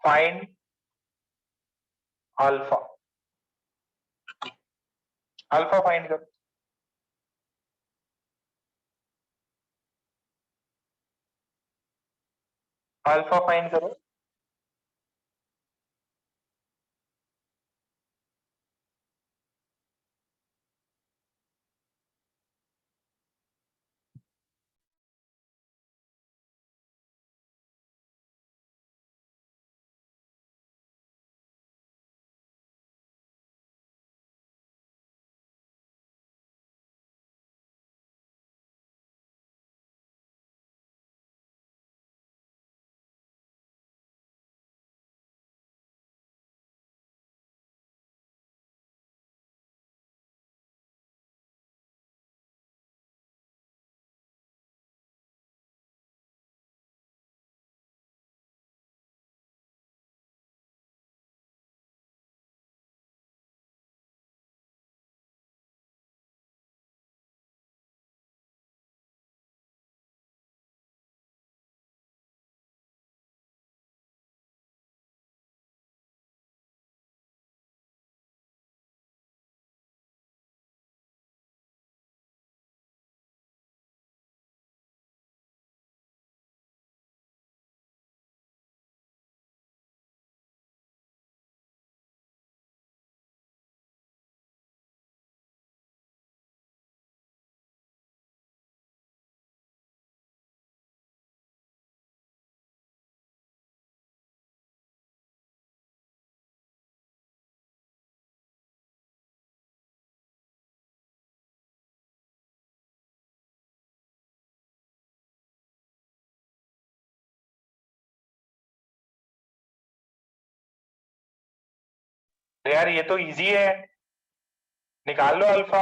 find alpha, alpha find करो, alpha find करो। तो यार ये तो easy है, निकाल लो alpha.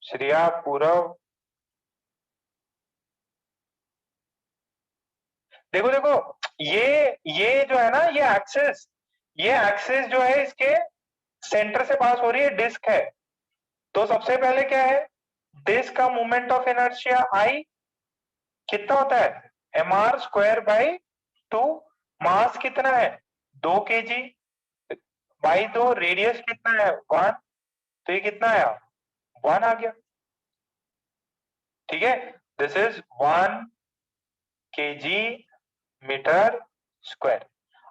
Shreya, पूरव, देखो देखो, ये जो है ना, ये एक्सिस जो है इसके सेंटर से पास हो रही है, डिस्क है। तो सबसे पहले क्या है, डिस्क का मोमेंट ऑफ इनर्शिया आई कितना होता है, mr² by 2। मास कितना है, 2 kg बाई 2, रेडियस कितना है 1, तो ये कितना आया, 1 आ गया। ठीक है, दिस इज 1 kg/m²।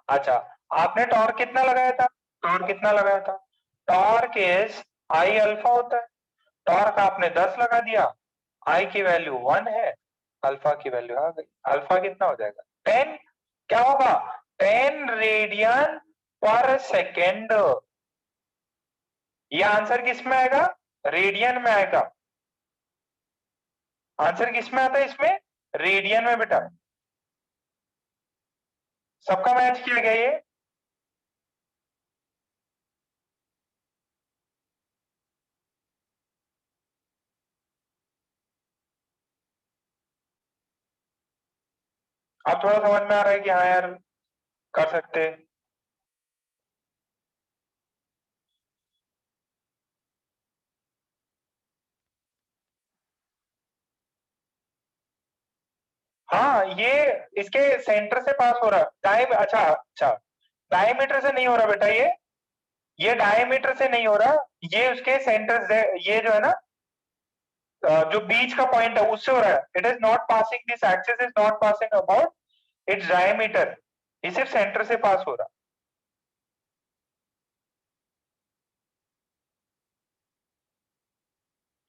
अच्छा, आपने टॉर्क कितना लगाया था, टॉर्क इज आई अल्फा होता है। टॉर्क आपने 10 लगा दिया, आई की वैल्यू 1 है, अल्फा की वैल्यू आ गई। अल्फा कितना हो जाएगा 10, क्या होगा 10 रेडियन पर सेकेंड। ये आंसर किस में आएगा, रेडियन में आएगा। आंसर किस में आता है इसमें, रेडियन में बेटा। सबका मैच किया गया ये। अब थोड़ा समझ में आ रहा है कि हाँ यार कर सकते हैं। हाँ, ये इसके सेंटर से पास हो रहा है। अच्छा, डायमीटर से नहीं हो रहा बेटा, ये डायमीटर से नहीं हो रहा, ये उसके सेंटर से, ये जो है ना जो बीच का पॉइंट है उससे हो रहा है। It is not passing, this axis is not passing about its diameter, ये सिर्फ सेंटर से पास हो रहा।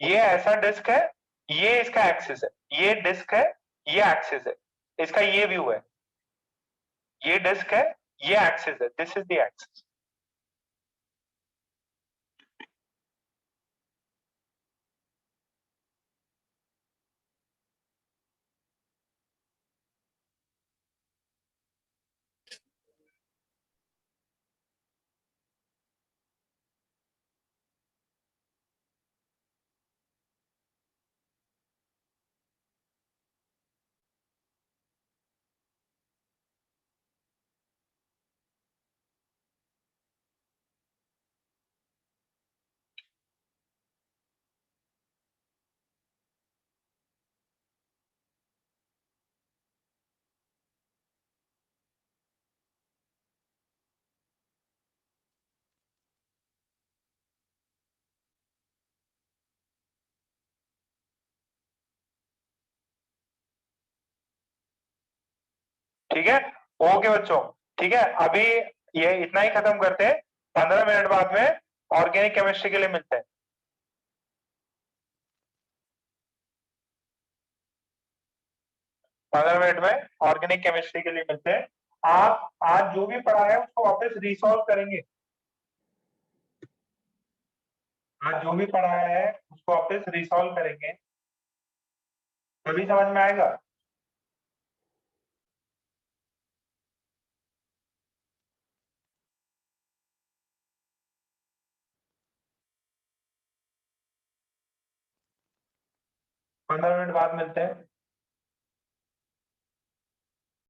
ये ऐसा डिस्क है, ये इसका एक्सिस है, ये डिस्क है, ये एक्सिस है, इसका ये व्यू है, ये डिस्क है, ये एक्सिस है, दिस इज द एक्सिस। ठीक है, ओके बच्चों। ठीक है, अभी ये इतना ही खत्म करते हैं, 15 मिनट बाद में ऑर्गेनिक केमिस्ट्री के लिए मिलते हैं। 15 मिनट में ऑर्गेनिक केमिस्ट्री के लिए मिलते हैं। आप आज जो भी पढ़ा है उसको वापस रिसॉल्व करेंगे। आज जो भी पढ़ाया है उसको वापस रिसॉल्व करेंगे, तभी समझ में आएगा। पंद्रह मिनट बाद मिलते हैं।